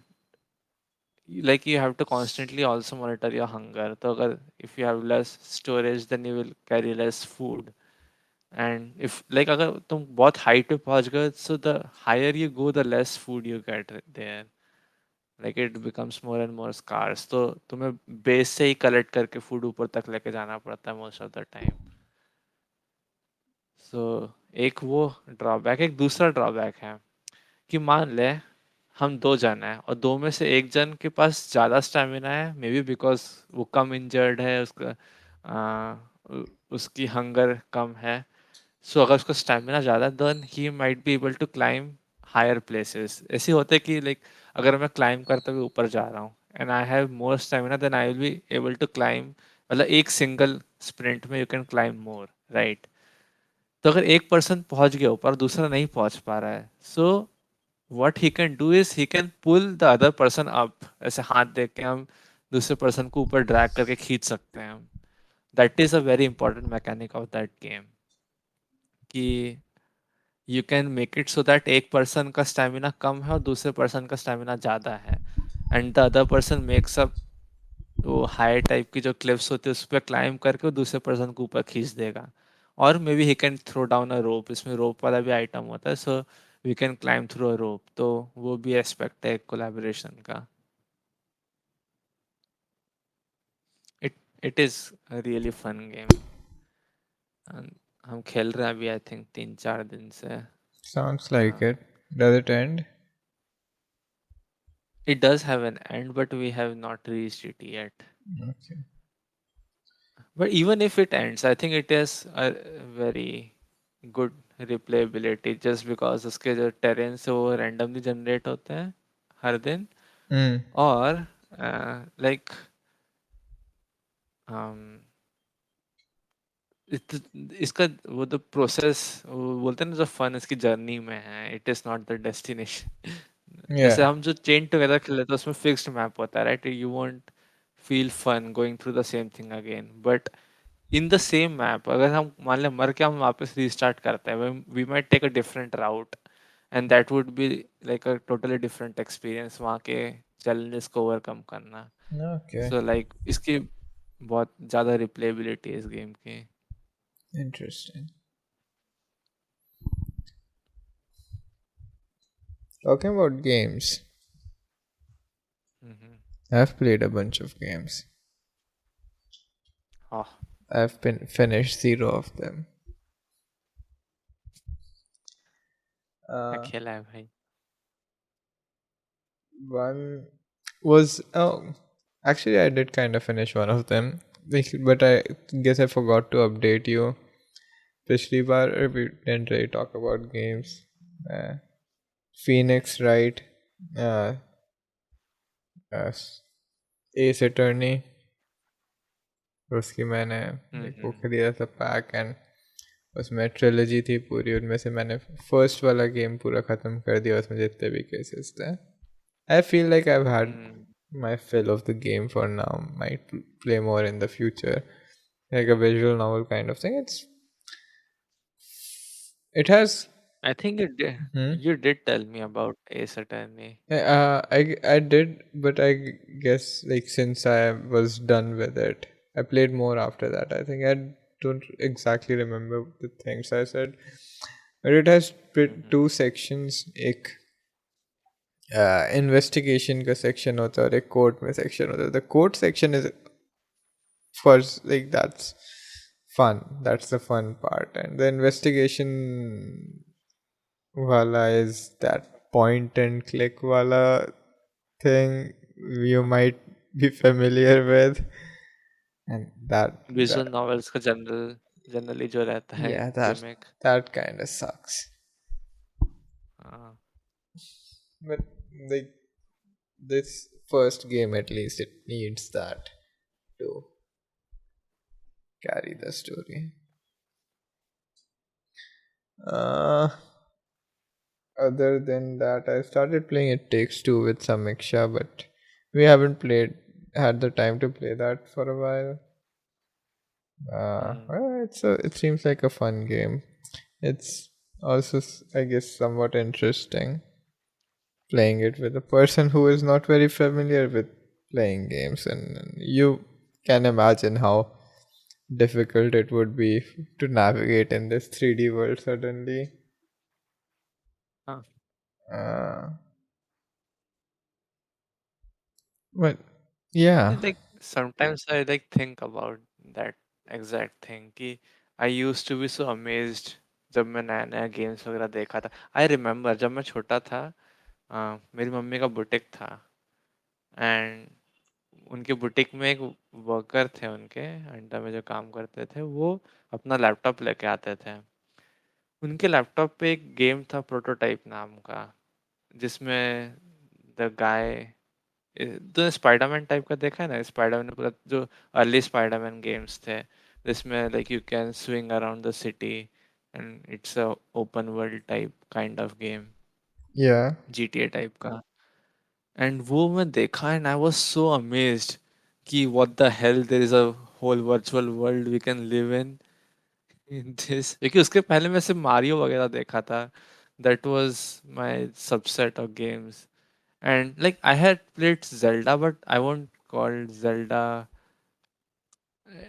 like you have to constantly also monitor your hunger. तो अगर if you have less storage then you will carry less food. And if like अगर तुम बहुत height पे पहुंच गए so the higher you go the less food you get there. Like it becomes more and more scarce. तो तुम्हें base से ही collect करके food ऊपर तक लेके जाना पड़ता है most of the time. So एक वो drawback, एक दूसरा drawback है कि मान ले हम दो जन हैं और दो में से एक जन के पास ज़्यादा स्टेमिना है मे बी बिकॉज वो कम इंजर्ड है उसका उसकी हंगर कम है सो अगर उसका स्टेमिना ज़्यादा then he might be able to climb higher places ऐसे होता है कि लाइक अगर मैं क्लाइम करते हुए ऊपर जा रहा हूँ and I have more stamina then I will be able to climb मतलब एक सिंगल स्प्रिंट में you can climb more right तो अगर एक पर्सन पहुंच गया ऊपर दूसरा नहीं पहुंच पा रहा है सो what he can do is he can pull the other person up ऐसे हाथ दे के हम दूसरे पर्सन को ऊपर ड्रैग करके खींच सकते हैं हम that is a very important mechanic of that game कि you can make it so that एक पर्सन का स्टेमिना कम है और दूसरे पर्सन का स्टेमिना ज़्यादा है and the other person makes up वो हाई टाइप की जो क्लिफ्स होती है उस पर क्लाइम करके वो दूसरे पर्सन को ऊपर खींच देगा और maybe he can throw down a rope इसमें रोप वाला भी आइटम होता है so we can climb through a rope तो वो भी एस्पेक्ट है कोलैबोरेशन का it it is a really fun game हम खेल रहे हैं अभी आई थिंक 3-4 दिन से Sounds like it. Does it end? It does have an end but we have not reached it yet Okay. But even if it ends, I think it is a very good replayability just because उसके जो terrains है वो randomly generate होते हैं हर दिन Mm. और like um, इसका वो तो प्रोसेस वो बोलते हैं ना जो फन इसकी जर्नी में है it is not the destination जैसे Yeah. हम जो चेन टुगेदर खेलते हैं उसमें फिक्स्ड मैप होता है right you won't feel fun going through the same thing again but in the same map अगर हम मान लें मर के हम वापस रीस्टार्ट करते हैं we might take a different route and that would be like a totally different experience वहाँ के चैलेंजेस को ओवरकम करना Okay. सो लाइक इसकी बहुत ज़्यादा रिप्लेबिलिटी है इस गेम की Interesting. Talking about games, hmm I've played a bunch of games. हाँ I've been finished zero of them. क्या Uh, खेला है भाई one was actually I did kind of finish one of them, but I guess I forgot to update you. पिछली बार we didn't really talk about games. Uh, Phoenix Wright, uh, uh, Ace Attorney. उसकी मैंने एक वो हम्म खरीदा था pack and उसमें trilogy थी पूरी उनमें से मैंने फर्स्ट वाला गेम पूरा ख़त्म कर दिया उसमें जितने भी केसेस थे I feel like I had hmm my fill of the game for now. Might play more in the future, like a visual novel kind of thing. It has. I think Hmm? you did tell me about Ace Attorney I did, but I guess like since I was done with it, I played more after that. I think I don't exactly remember the things I said, but it has hmm two sections. एक investigation का section होता है और एक court में section होता है the court section is first like that's the fun part and the investigation wala is that point and click wala thing you हाँ might be familiar with and that visual novels का generally जो रहता है yeah that gimmick that kind of sucks हाँ। But like this first game, at least, it needs that to carry the story. Uh, Other than that, I started playing It Takes Two with Samiksha, but we haven't had the time to play that for a while. Mm. Well, it seems like a fun game. It's also, I guess, somewhat interesting playing it with a person who is not very familiar with playing games, and you can imagine how difficult it would be to navigate in this 3D world suddenly. Huh. Uh, but yeah. Like sometimes I like think about that exact thing कि I used to be so amazed जब मैं नया नया games वगैरह देखा था. I remember जब मैं छोटा था, मेरी मम्मी का बुटीक था एंड उनके बुटीक में एक वर्कर थे, उनके अंडर में जो काम करते थे, वो अपना लैपटॉप लेके आते थे. उनके लैपटॉप पे एक गेम था प्रोटोटाइप नाम का, जिसमें द गाय, तो स्पाइडरमैन टाइप का देखा है ना, स्पाइडरमैन पूरा जो अर्ली स्पाइडरमैन गेम्स थे, जिसमें like you can swing around the city and it's a open world type kind of game, Yeah. GTA type का. एंड वो मैं देखा and I was so amazed कि what the hell, there is a whole virtual world we can live in this. क्योंकि उसके पहले मैं सिर्फ मारियो वगैरह देखा था. That was my subset of games. And like I had played Zelda, but I won't call Zelda,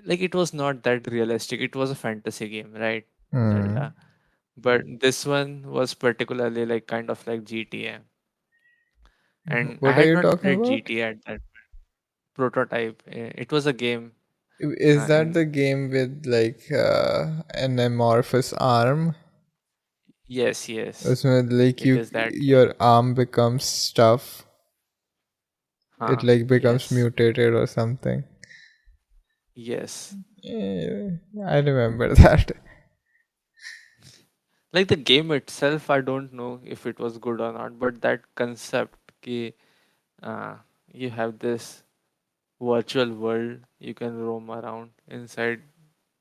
like it was not that realistic. It was a fantasy game, right? Hmm. Zelda. But this one was particularly like kind of like GTA. And I What are had you not talking played about? GTA at that prototype. It was a game Is that in the game with like an amorphous arm? yes, yes. उसमें like It you is that game. your arm becomes stuff. It Huh. like becomes Yes. mutated or something. Yes. Yeah, I remember that. Like the game itself, I don't know if it was good or not, but that concept ki uh, you have this virtual world, you can roam around inside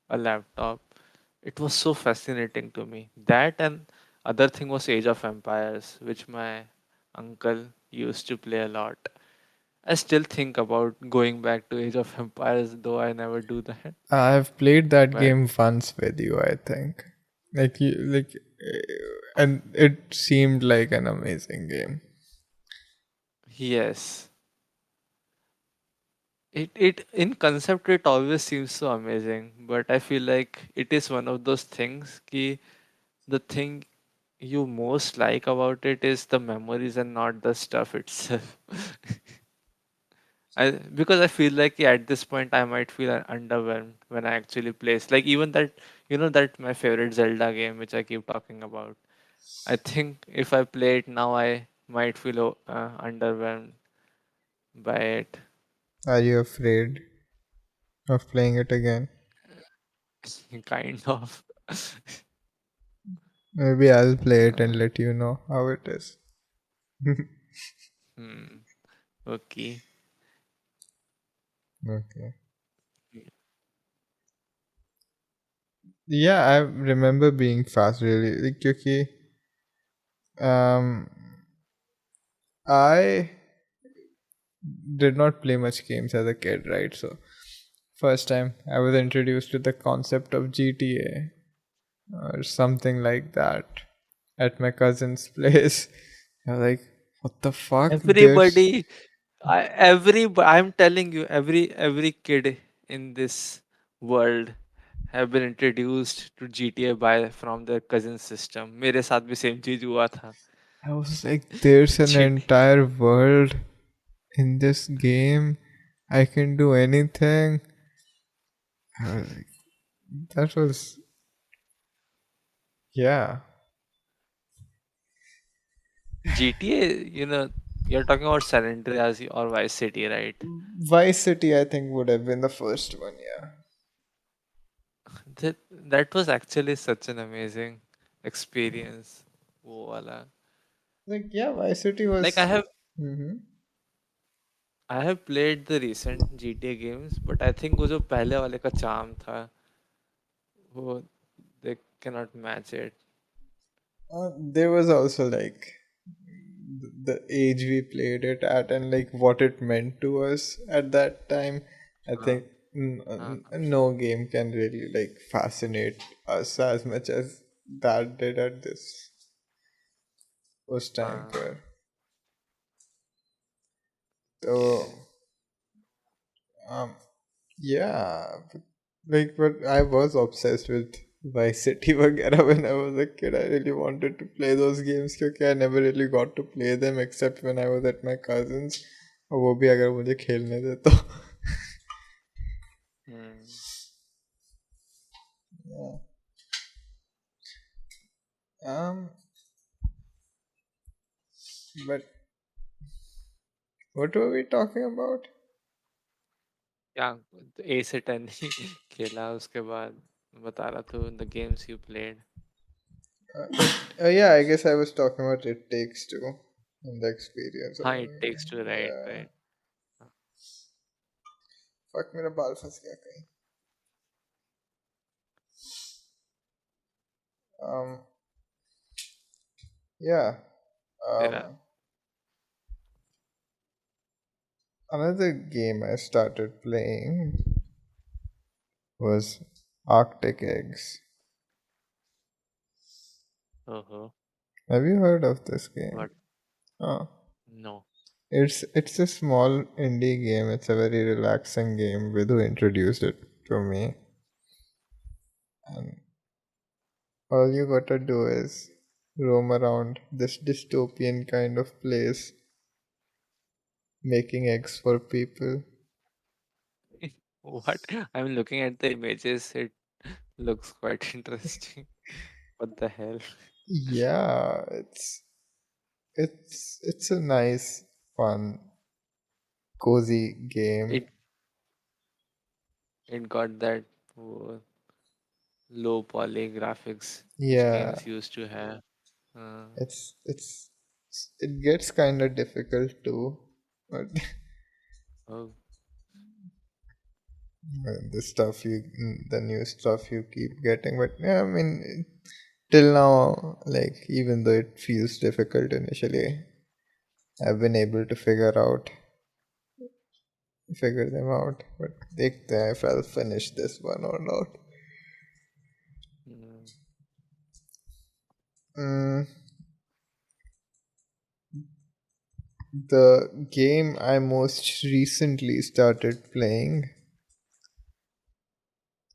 a laptop. It was so fascinating to me. That and other thing was Age of Empires, which my uncle used to play a lot. I still think about going back to Age of Empires, though I never do that. I've played that But game once with you, I think. And it seemed like an amazing game. yes, it in concept it always seems so amazing. But I feel like it is one of those things ki the thing you most like about it is the memories and not the stuff itself. Because I feel like yeah, at this point I might feel underwhelmed when I actually play. Like even that, that my favorite Zelda game, which I keep talking about. I think if I play it now, I might feel underwhelmed by it. Are you afraid of playing it again? Kind of. Maybe I'll play it and Uh, let you know how it is. hmm. Okay. Okay. Yeah, I remember being fast really. Because um, I did not play much games as a kid, right? So first time I was introduced to the concept of GTA or something like that at my cousin's place. I was like, what the fuck? There's Everybody, I'm telling you, every kid in this world have been introduced to GTA by from their cousin system. मेरे साथ भी same चीज हुआ था. I was like, there's an GTA. entire world in this game. I can do anything. I was like, that was yeah. GTA, you're talking about San Andreas or Vice City, right? Vice City, I think, would have been the first one. Yeah. That was actually such an amazing experience. वो वाला. Like yeah, Vice City Like was. Mm-hmm. I have played the recent GTA games, but I think वो जो पहले वाले का charm था, वो they cannot match it. There was also like the age we played it at and like what it meant to us at that time. I हाँ think हाँ no game can really like fascinate us as much as that did at this उस time हाँ पर. So ये um yeah, but I was obsessed with Vice City वगैरह when I was a kid. I really wanted to play those games क्योंकि I never really got to play them except when I was at my cousins. और वो भी अगर मुझे खेलने दे तो. हम्म Yeah. Um, but what were we talking about? क्या A से 10 ही खेला उसके बाद बता रहा था the games you played. Yeah, I guess I was talking about It Takes Two and the experience of हाँ it takes two, right, yeah. right. Fuck मेरा बाल फंस गया कहीं. Um, yeah. तेरा Another game I started playing was Arctic Eggs. ओहो Have you heard of this game? what Oh. no. It's a small indie game. It's a very relaxing game. Vidhu introduced it to me, and all you gotta do is roam around this dystopian kind of place, making eggs for people. What? I'm looking at the images. It looks quite interesting. What the hell? Yeah, it's a nice, fun, cozy game. It it got that uh, low poly graphics which Yeah, games used to have. Uh, it's it gets kind of difficult too, but oh, the new stuff you keep getting. But yeah, I mean, till now, like even though it feels difficult initially, I've been able to figure them out. But if I'll finish this one or not. mm, Mm, the game I most recently started playing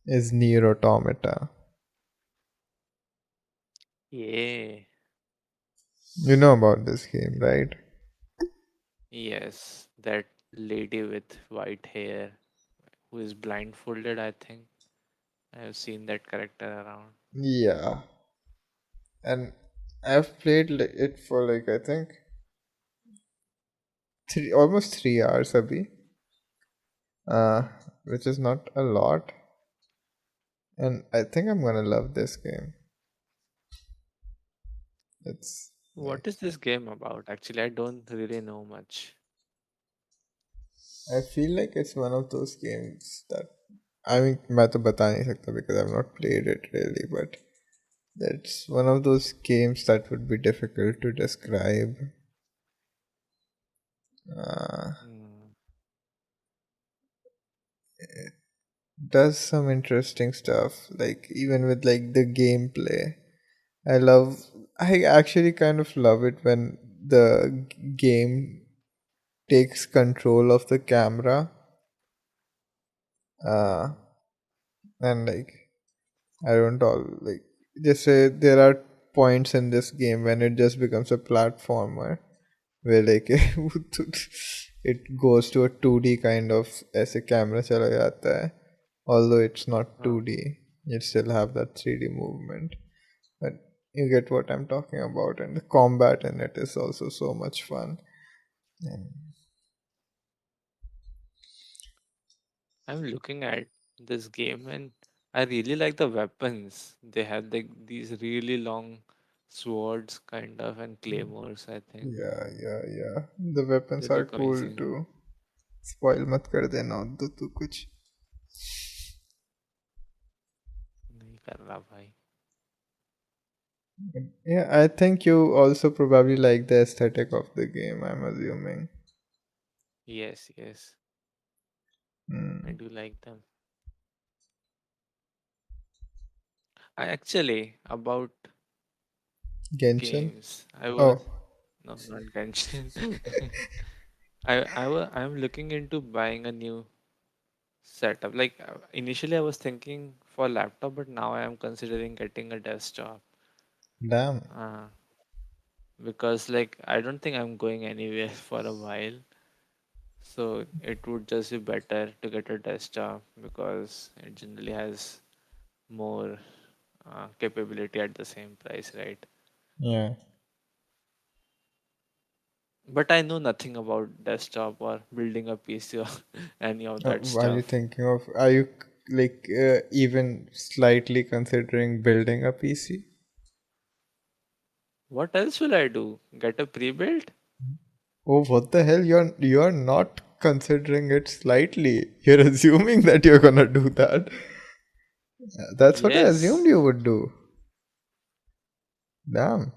is Nier Automata. yeah. You know about this game, right? Yes, that lady with white hair who is blindfolded, I think. I have seen that character around. Yeah, and I've played it for like I think almost 3 hours, abhi, uh, which is not a lot, and I think I'm gonna love this game. It's like What is this game about? Actually, I don't really know much. I feel like it's one of those games that I mean मैं तो बता नहीं सकता because I've not played it really, but that's one of those games that would be difficult to describe. Uh, Mm, does some interesting stuff, like even with like the gameplay. I love. I actually kind of love it when the game takes control of the camera, uh, and like I don't all like just say there are points in this game when it just becomes a platformer where like it goes to a 2D kind of ऐसे camera चला जाता है, although it's not huh. 2D, you still have that 3D movement. But you get what I'm talking about, and the combat in it is also so much fun. And I'm looking at this game and I really like the weapons. They have like these really long swords kind of and claymores, I think. Yeah, yeah, yeah. The weapons They are look cool amazing. too. Spoil मत कर देना उद्धू तू कुछ. नहीं कर रहा भाई. Yeah, I think you also probably like the aesthetic of the game, I'm assuming. Yes, yes. I Hmm. do like them. I actually about Genshin? games. I was Oh, no, not Genshin. I'm looking into buying a new setup. Like initially I was thinking for laptop, but now I am considering getting a desktop. damn. Uh, because like I don't think I'm going anywhere for a while. So it would just be better to get a desktop because it generally has more capability at the same price, right? Yeah. But I know nothing about desktop or building a PC or any of that Are you stuff. thinking of, are you like even slightly considering building a PC? What else will I do? Get a pre-built? Oh, what the hell? You're not considering it slightly. You're assuming that you're gonna do that. That's what I assumed Yes. you would do. Damn.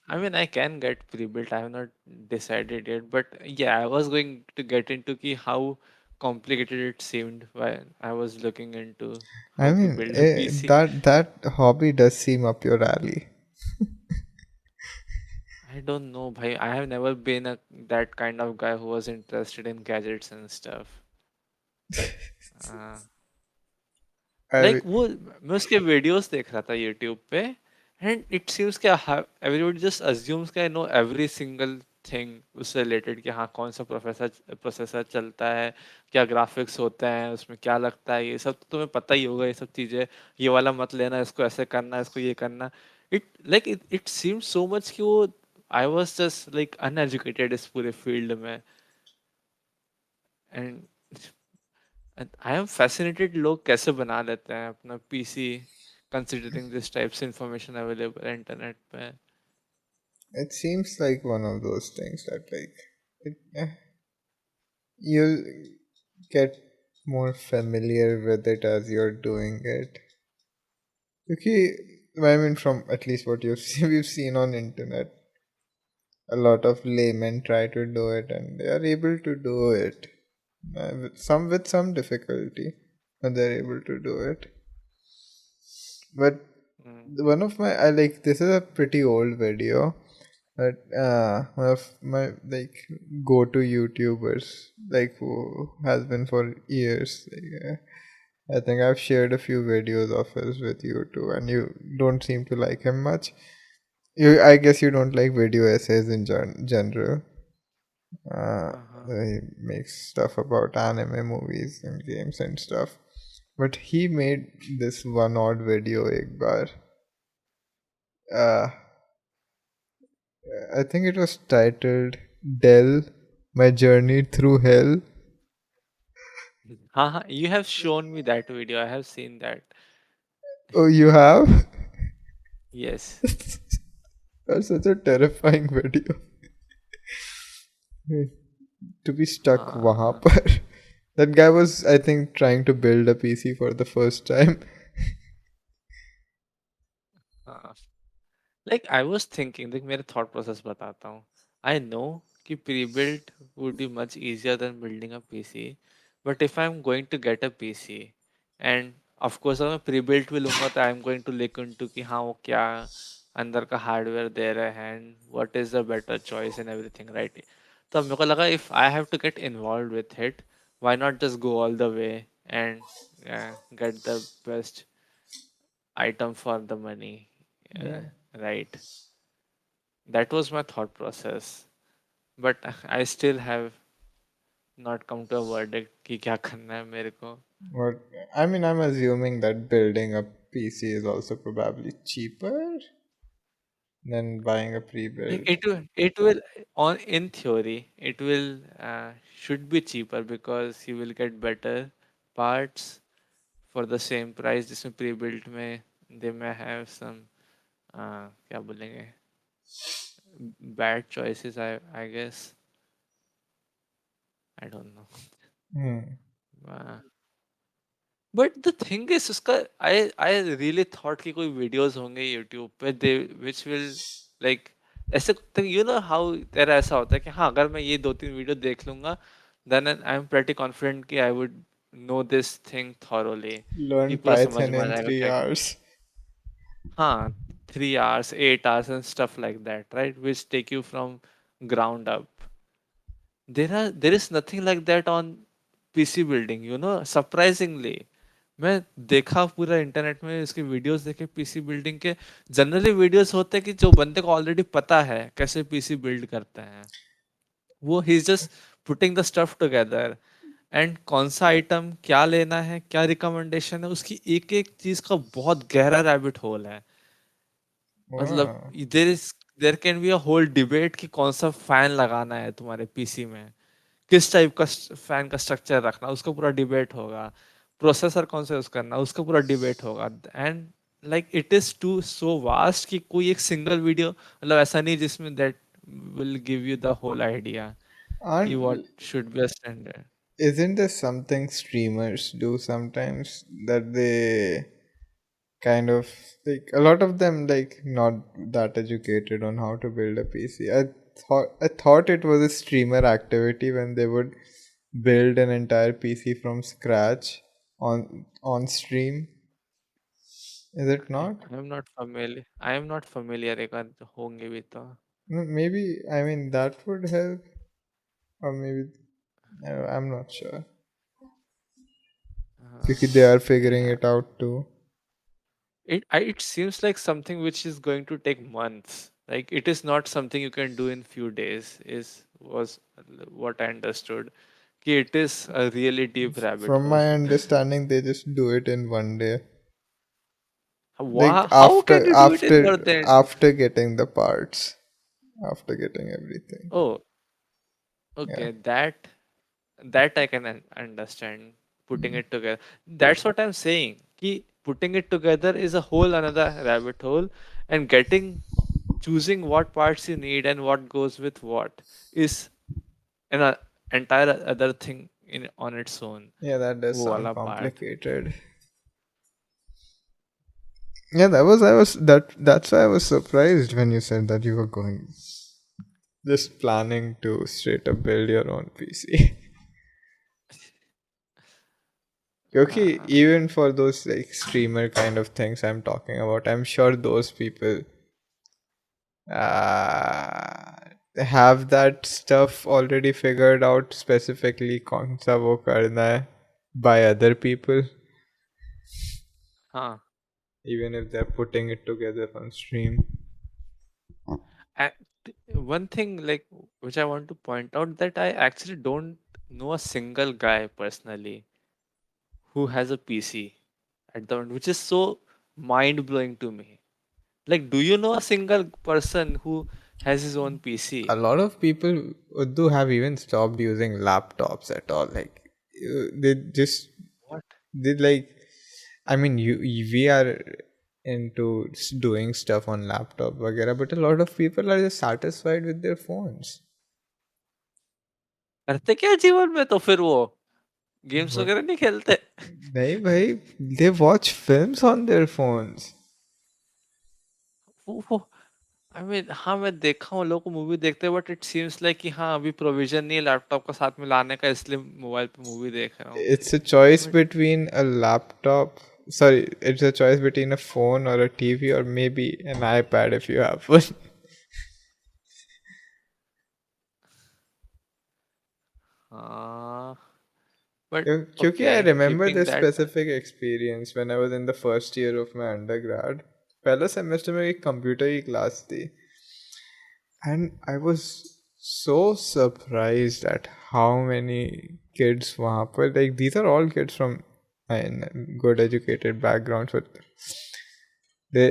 I mean, I can get pre-built. I have not decided yet, but yeah, I was going to get into how complicated it seemed when I was looking into I how to mean, build a PC. that hobby does seem up your alley. I don't know, bhai. I have never been that kind of guy who was interested in gadgets and stuff. Uh, I like वो मैं उसके videos देख रहा था YouTube पे and it seems कि everybody just assumes कि I know every single thing उससे रिलेटेड कि हाँ कौन सा प्रोसेसर चलता है, क्या ग्राफिक्स होते हैं उसमें, क्या लगता है, ये सब तो तुम्हें पता ही होगा, ये सब चीज़ें, ये वाला मत लेना, इसको ऐसे करना, इसको ये करना. इट सीम्स सो मच कि वो I was just like uneducated इस पूरे फील्ड में. एंड आई एम फैसिनेटेड लोग कैसे बना लेते हैं अपना PC considering this types information available है इंटरनेट पे. it seems like one of those things that like you'll get more familiar with it as you're doing it. Okay, I mean, from at least what we've seen on internet, a lot of laymen try to do it and they are able to do it. With some difficulty, but they're able to do it. But Mm. one of my, I like, this is a pretty old video, but one of my like go to YouTubers, like who has been for years. I think I've shared a few videos of his with you too, and you don't seem to like him much. I guess you don't like video essays in general. Uh, Uh-huh. he makes stuff about anime movies and games and stuff. But he made this one odd video एक बार. Uh, I think it was titled Dell, My Journey Through Hell. हाँ हाँ, you have shown me that video, I have seen that. Oh, you have? Yes. That's such a terrifying video. To be stuck वहाँ हाँ पर. That guy was, I think, trying to build a PC for the first time. हाँ. Like I was thinking, like मेरा thought process बताता हूँ. I know कि pre-built would be much easier than building a PC, but if I'm going to get a PC, and of course अगर मैं pre-built भी लूँगा तो I'm going to look into कि हाँ वो क्या अंदर का hardware दे रहे हैं and what is the better choice and everything, right? तो अब मेरे को लगा if I have to get involved with it, why not just go all the way and get the best item for the money, Yeah. right? That was my thought process, but I still have not come to a verdict कि क्या करना है मेरे को. What I mean, I'm assuming that building a PC is also probably cheaper than buying a Like pre-built. it will on in theory it will should be cheaper because you will get better parts for the same price. जिसमें pre-built में they may have some क्या बोलेंगे, bad choices, I guess, I don't know. Hmm. But the thing is उसका, I really thought कि कोई videos होंगे YouTube पे दे which will like, ऐसे यू नो हाउ तेरा ऐसा होता है कि हाँ अगर मैं ये 2-3 वीडियो देख लूंगा then I am pretty confident कि I would know this thing thoroughly, कि Learn पूरा समझ Python में आ in जाएगा 3 hours. हाँ, 3 hours, 8 hours and stuff like that, right? Which take you from ground up. There is nothing like that on PC building, you know, surprisingly. मैं देखा पूरा internet में इसके वीडियोस देखे पीसी बिल्डिंग के। जनरली वीडियोस होते हैं कि जो बंदे को ऑलरेडी पता है कैसे पीसी बिल्ड करते हैं, वो he is just putting the stuff together, and कौन सा आइटम क्या लेना है, क्या रिकमेंडेशन है, उसकी एक एक चीज का बहुत गहरा रैबिट होल है। मतलब Wow. There can be a whole debate कि कौन सा फैन लगाना है तुम्हारे पीसी में, किस टाइप का फैन का स्ट्रक्चर रखना, उसका पूरा डिबेट होगा। प्रोसेसर कौन सा यूज करना, उसका पूरा डिबेट होगा। And like it is too so vast कि कोई एक सिंगल वीडियो, मतलब ऐसा नहीं जिसमें that will give you the whole idea कि what Aren't should be a standard. isn't there something streamers do sometimes that they kind of like a lot of them like not that educated on how to build a PC. I thought it was a streamer activity when they would build an entire PC from scratch on stream. Is it not? I am not familiar, एक आध होंगे भी तो। No, maybe I mean that would help, or maybe I'm not sure. Because they are figuring Yeah. it out too. It seems like something which is going to take months. Like it is not something you can do in few days. Is was what I understood. Ki it is a really deep rabbit From hole. my understanding, they just do it in one day. Like Wow, how can you do it in more than? after getting the parts, after getting everything. Oh, Yeah. okay. That I can understand. Putting it together. That's what I'm saying. Ki putting it together is a whole another rabbit hole, and getting choosing what parts you need and what goes with what is an entire other thing in on its own. Yeah, that does वो sound वाला part. complicated. Yeah, that's why I was surprised when you said that you were going just planning to straight up build your own PC. Okay, हाँ even for those like streamer kind of things I'm talking about, I'm sure those people uh, have that stuff already figured out specifically कौन सा वो करना है by other people, हाँ. even if they're putting it together on stream. And one thing like which I want to point out that I actually don't know a single guy personally who has a PC at the moment, which is so mind blowing to me. Like, do you know a single person who has his own A PC? lot of people do have even stopped using laptops at all. Like they just What? they like. I mean, we are into doing stuff on laptop, वगैरह, but a lot of people are just satisfied with their phones. करते क्या जीवन में तो फिर वो games But वगैरह नहीं खेलते? नहीं भाई, they watch films on their phones. वो आई मीन हाँ, मैं देखा हूँ लोगों को मूवी देखते हैं, बट इट सीम्स लाइक कि हाँ अभी प्रोविजन नहीं है लैपटॉप का साथ में लाने का, इसलिए मोबाइल पे मूवी देख रहा हूँ। It's a choice but between a laptop. Sorry, it's a choice between a phone or a TV or maybe an iPad if you have one. हाँ, बट क्योंकि okay, I remember keeping this that. specific experience when I was in the first year of my undergrad. पहला semester में एक computer की class थी, and I was so surprised at how many kids वहाँ पर, like these are all kids from good educated backgrounds, but they,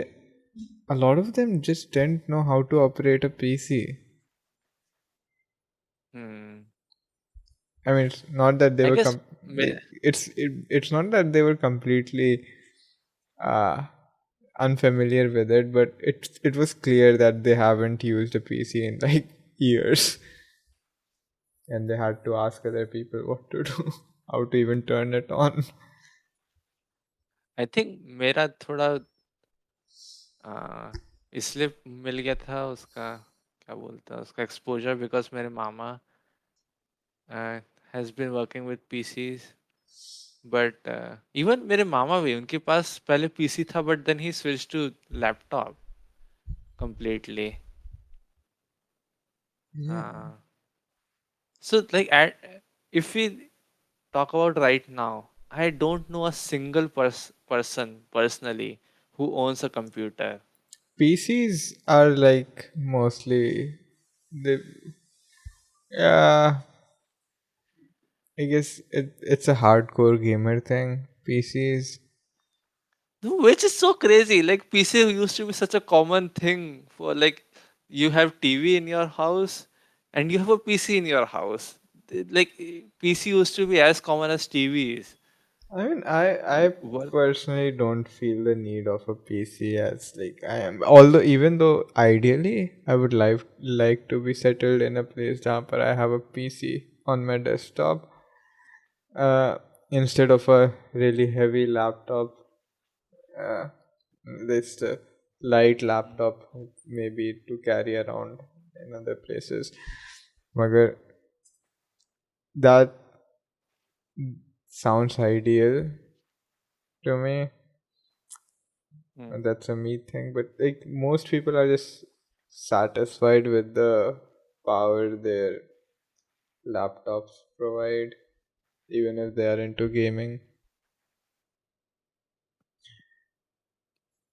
a lot of them just didn't know how to operate a PC. Hmm, I mean, it's not that they I were guess मैं like it's not that they were completely uh unfamiliar with it, but it was clear that they haven't used a PC in like years, and they had to ask other people what to do, how to even turn it on. I think मेरा थोड़ा अ, इसलिए मिल गया था उसका, क्या बोलते हैं उसका, एक्सपोज़र, बिकॉज़ मेरे मामा has been working with PCs, but even मेरे मामा भी, उनके पास पहले पीसी था but then he switched to laptop completely. Yeah. So like if we talk about right now, I don't know a single person personally who owns a computer. PCs are like mostly the yeah. I guess it's a hardcore gamer thing. PCs. No, which is so crazy. Like PC used to be such a common thing for, like, you have TV in your house and you have a PC in your house. Like PC used to be as common as TVs. I mean, I Well, personally don't feel the need of a PC as like I am. Although even though ideally I would like to be settled in a place where I have a PC on my desktop, uh, instead of a really heavy laptop. Uh, this light laptop maybe to carry around in other places. Magar that sounds ideal to me. hmm, That's a me thing, but like most people are just satisfied with the power their laptops provide, even if they are into gaming.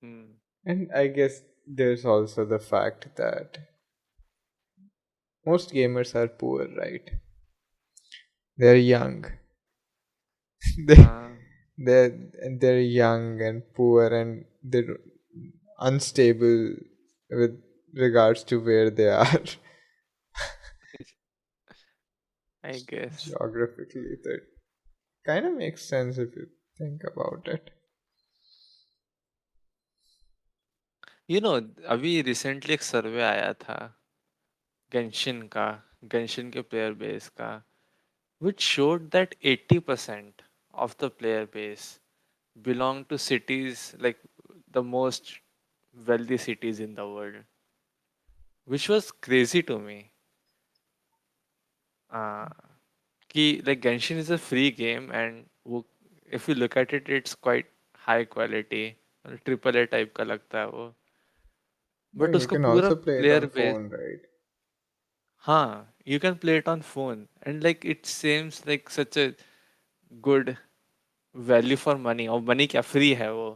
hmm, And I guess there's also the fact that most gamers are poor, right? They're young. they uh, they're they're young and poor, and they're unstable with regards to where they are I guess. geographically. That kind of makes sense if you think about it. You know, अभी recently एक सर्वे आया था Genshin का, Genshin के player base का, which showed that 80% of the player base belong to cities, like the most wealthy cities in the world, which was crazy to me. Uh, कि like Genshin is a free game, and वो, if you look at it, it's quite high quality, triple A type का लगता है वो, No, but you उसका can पूरा also play it player on base, phone, right? हाँ, you can play it on phone, and like it seems like such a good value for money, और money क्या free है वो,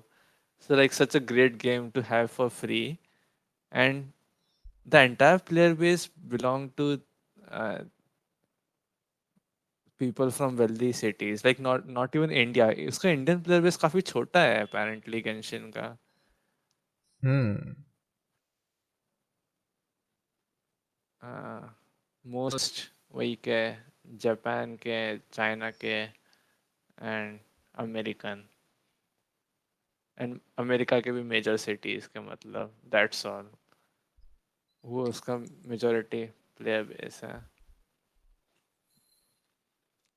so like such a great game to have for free, and the entire player base belong to uh, people from wealthy cities, like not even India. इसका Indian player base काफी छोटा है apparently Genshin का. Hmm. Most वही के, Japan के, China के, and American, and America के भी मेजर सिटीज के, मतलब दैट्स ऑल, वो उसका मेजोरिटी प्लेयर बेस है,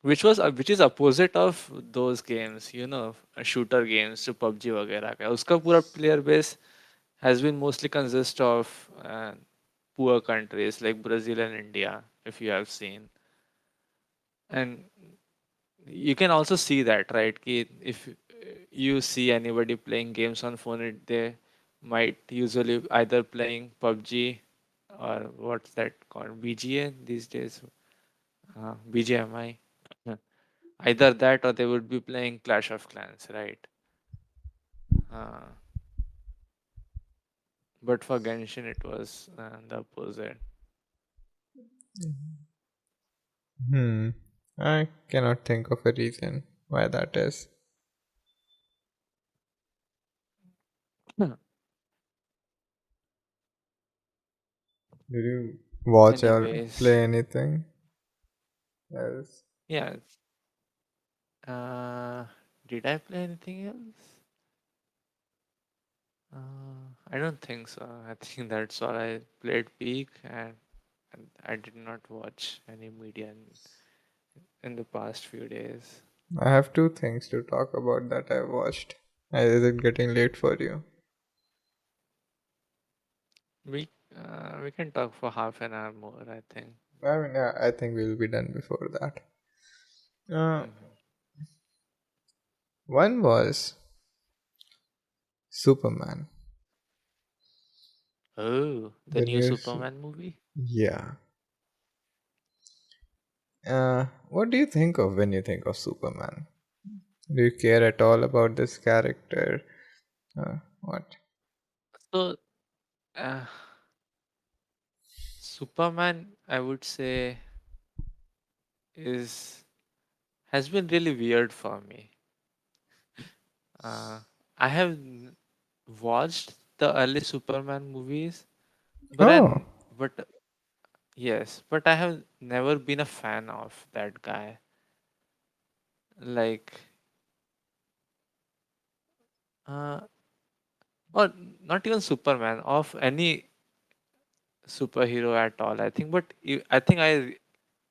which is opposite of those games, you know, shooter games जो PUBG वगैरह का है, उसका पूरा player base has been mostly consist of poor countries like Brazil and India, if you have seen. And you can also see that, right, कि if you see anybody playing games on phone, they might usually either playing PUBG, or what's that called, BGA these days, BGMI. Either that or they would be playing Clash of Clans, right? uh, but for Genshin it was the opposite. Hmm. I cannot think of a reason why that is. Did you watch or Anyways, play anything else? yeah, uh, did I play anything else? I don't think so. I think that's all. I played Peak, and I did not watch any media in the past few days. I have two things to talk about that I watched. Is it getting late for you? We can talk for half an hour more, I think. I mean, yeah, I think we'll be done before that. Uh, Mhm. One was Superman. Oh, the The new new, Superman movie? yeah. What do you think of when you think of Superman? Do you care at all about this character? What? So, uh, Superman, I would say, is has been really weird for me. Uh, I have watched the early Superman movies, but Oh, but yes, but I have never been a fan of that guy. Like, uh, or not even Superman, of any superhero at all. I think, but I think I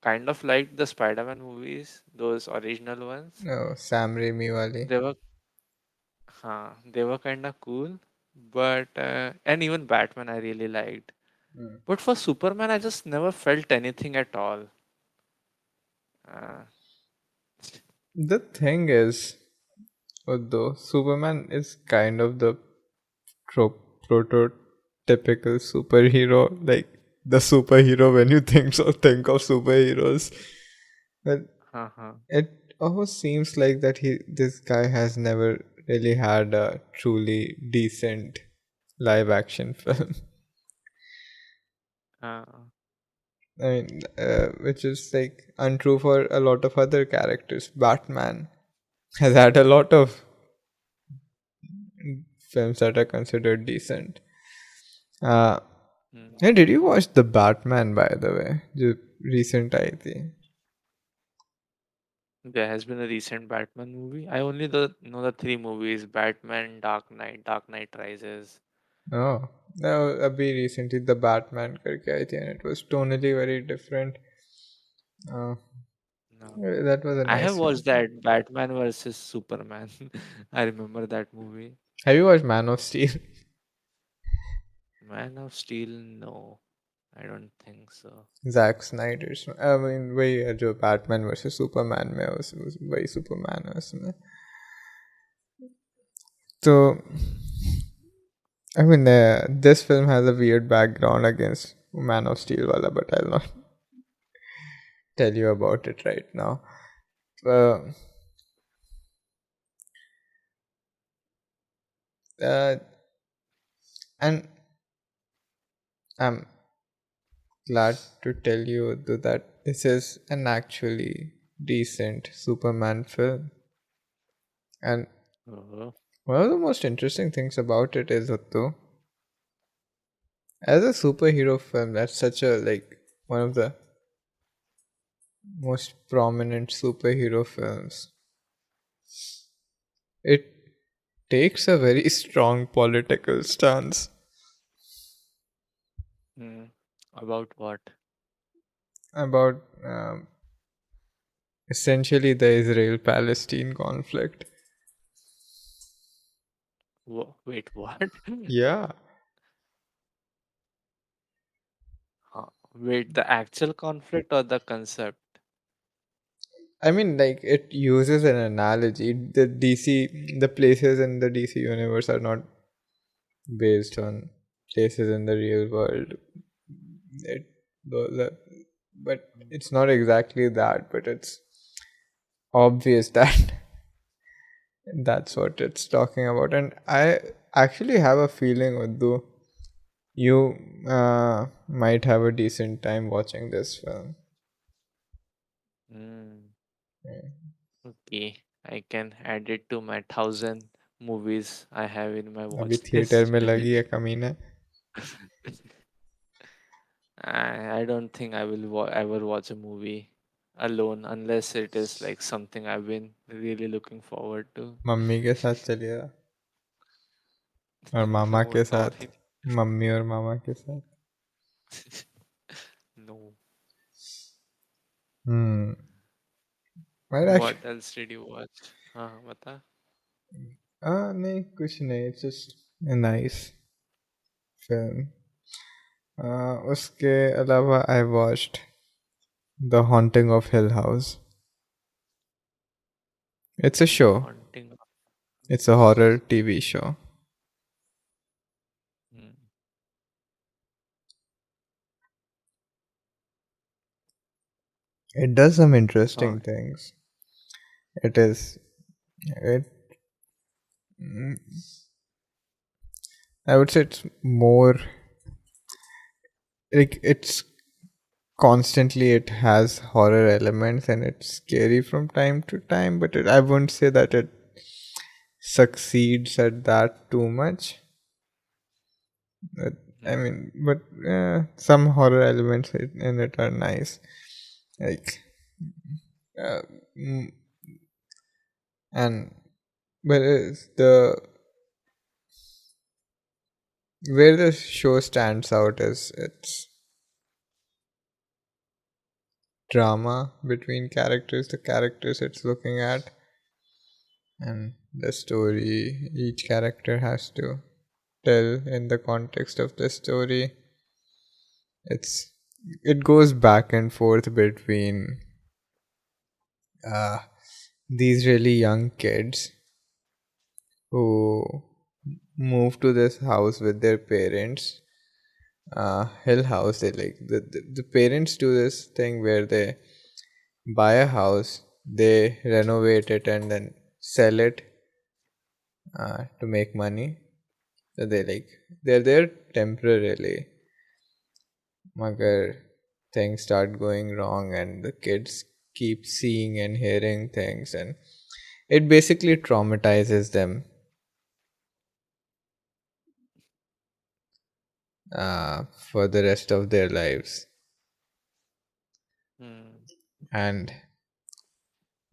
kind of liked the Spider-Man movies, those original ones. no, Sam Raimi wali. They were, they were kind of cool. But and even Batman, I really liked. But for Superman, I just never felt anything at all. Uh, The thing is, although Superman is kind of the prototypical superhero, like the superhero when you think of superheroes, but uh-huh. it almost seems like that this guy has never really had a truly decent live action film. Uh, I mean, which is like untrue for a lot of other characters. Batman has had a lot of films that are considered decent. Uh, mm. hey, did you watch The Batman, by the way? The recent I think. There has been a recent Batman movie. I only know the three movies: Batman, Dark Knight Rises. Oh, no, abhi recently The Batman करके आई थी and it was tonally very different. Uh, No, that was a I have nice film. watched that Batman versus Superman. I remember that movie. Have you watched Man of Steel? Man of Steel, no, I don't think so. Zack Snyder's I mean वही है जो Batman versus Superman में वही Superman है उसमें तो I mean this film has a weird background against Man of Steel wala but I'll not tell you about it right now. Uh, uh, and I'm glad to tell you that this is an actually decent Superman film. And Oh, one of the most interesting things about it is Uttu, as a superhero film, that's such a like one of the most prominent superhero films. It takes a very strong political stance hmm. About what? about essentially the Israel Palestine conflict. Wait, what? Yeah. Wait, the actual conflict or the concept? I mean, like, it uses an analogy. The places in the DC universe are not based on places in the real world. It, the, but it's not exactly that, but it's obvious that that's what it's talking about. And I actually have a feeling, Uddu, you might have a decent time watching this film. Hmm. Okay, I can add it to my 1,000 movies I have in my अभी watch theatre list. में लगी है कमीना. I don't think I will ever watch a movie alone unless it is like something I've been really looking forward to. Mummy के साथ चलिए. और मामा No, के साथ, sorry. मम्मी और मामा के साथ। No. Hmm. But actually, What else did you watch? हाँ बता. नहीं कुछ नहीं, it's just a nice film. उसके अलावा I watched The Haunting of Hill House. It's a The show. Haunting of It's a horror TV show. Hmm. It does some So, interesting things. It is it. mm, I would say it's more like it's constantly it has horror elements and it's scary from time to time, but I wouldn't say that it succeeds at that too much. But, I hmm. mean, but some horror elements in it are nice, like uh, mm, and but it's the where the show stands out is its drama between characters, the characters it's looking at, and the story each character has to tell in the context of the story. It's it goes back and forth between uh, these really young kids who move to this house with their parents. Hill House. They like the parents do this thing where they buy a house, they renovate it, and then sell it to make money. So they're there temporarily. Magar things start going wrong, and the kids keep seeing and hearing things, and it basically traumatizes them for the rest of their lives. Hmm. And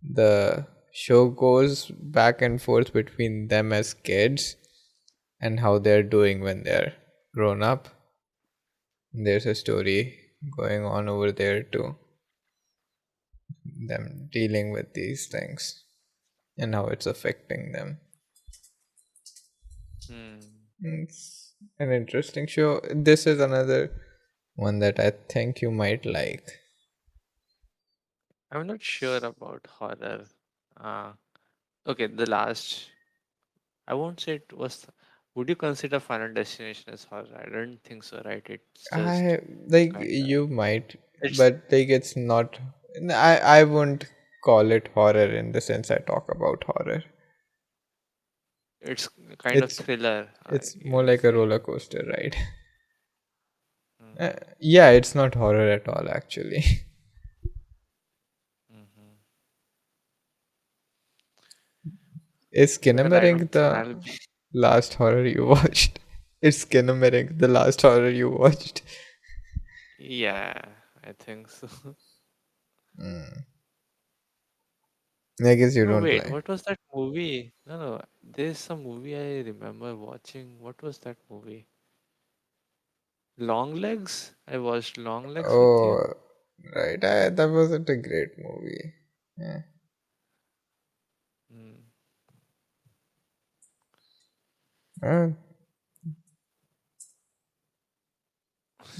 the show goes back and forth between them as kids and how they're doing when they're grown up. There's a story going on over there too, them dealing with these things and how it's affecting them. Hmm. It's an interesting show. This is another one that I think you might like. I'm not sure about horror. Uh, okay, the last. I won't say it was. Would you consider Final Destination as horror? I don't think so, right? It's just I like kind of. you might, It's but like it's not. I wouldn't call it horror in the sense I talk about horror. it's kind of It's thriller. it's You more can like a say. roller coaster ride. Hmm. Yeah, it's not horror at all actually. Hmm. Is Well, I Skinamarink don't think the I'll be. last horror you watched? Is Skinamarink the last horror you watched? Yeah, I think so. Mm. I guess you No, don't wait, like. what was that movie? No, no, there's some movie I remember watching. What was that movie? Long Legs? I watched Long Legs with you. Oh, right. That wasn't a great movie. Yeah. Mm. Uh,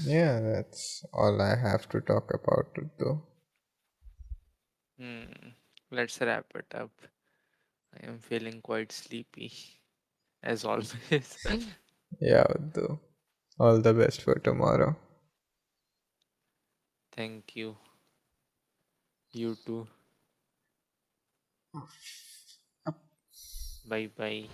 yeah, that's all I have to talk about it though. Hmm. Let's wrap it up. I am feeling quite sleepy, as always. Yeah, though. All the best for tomorrow. Thank you. You too. Bye bye.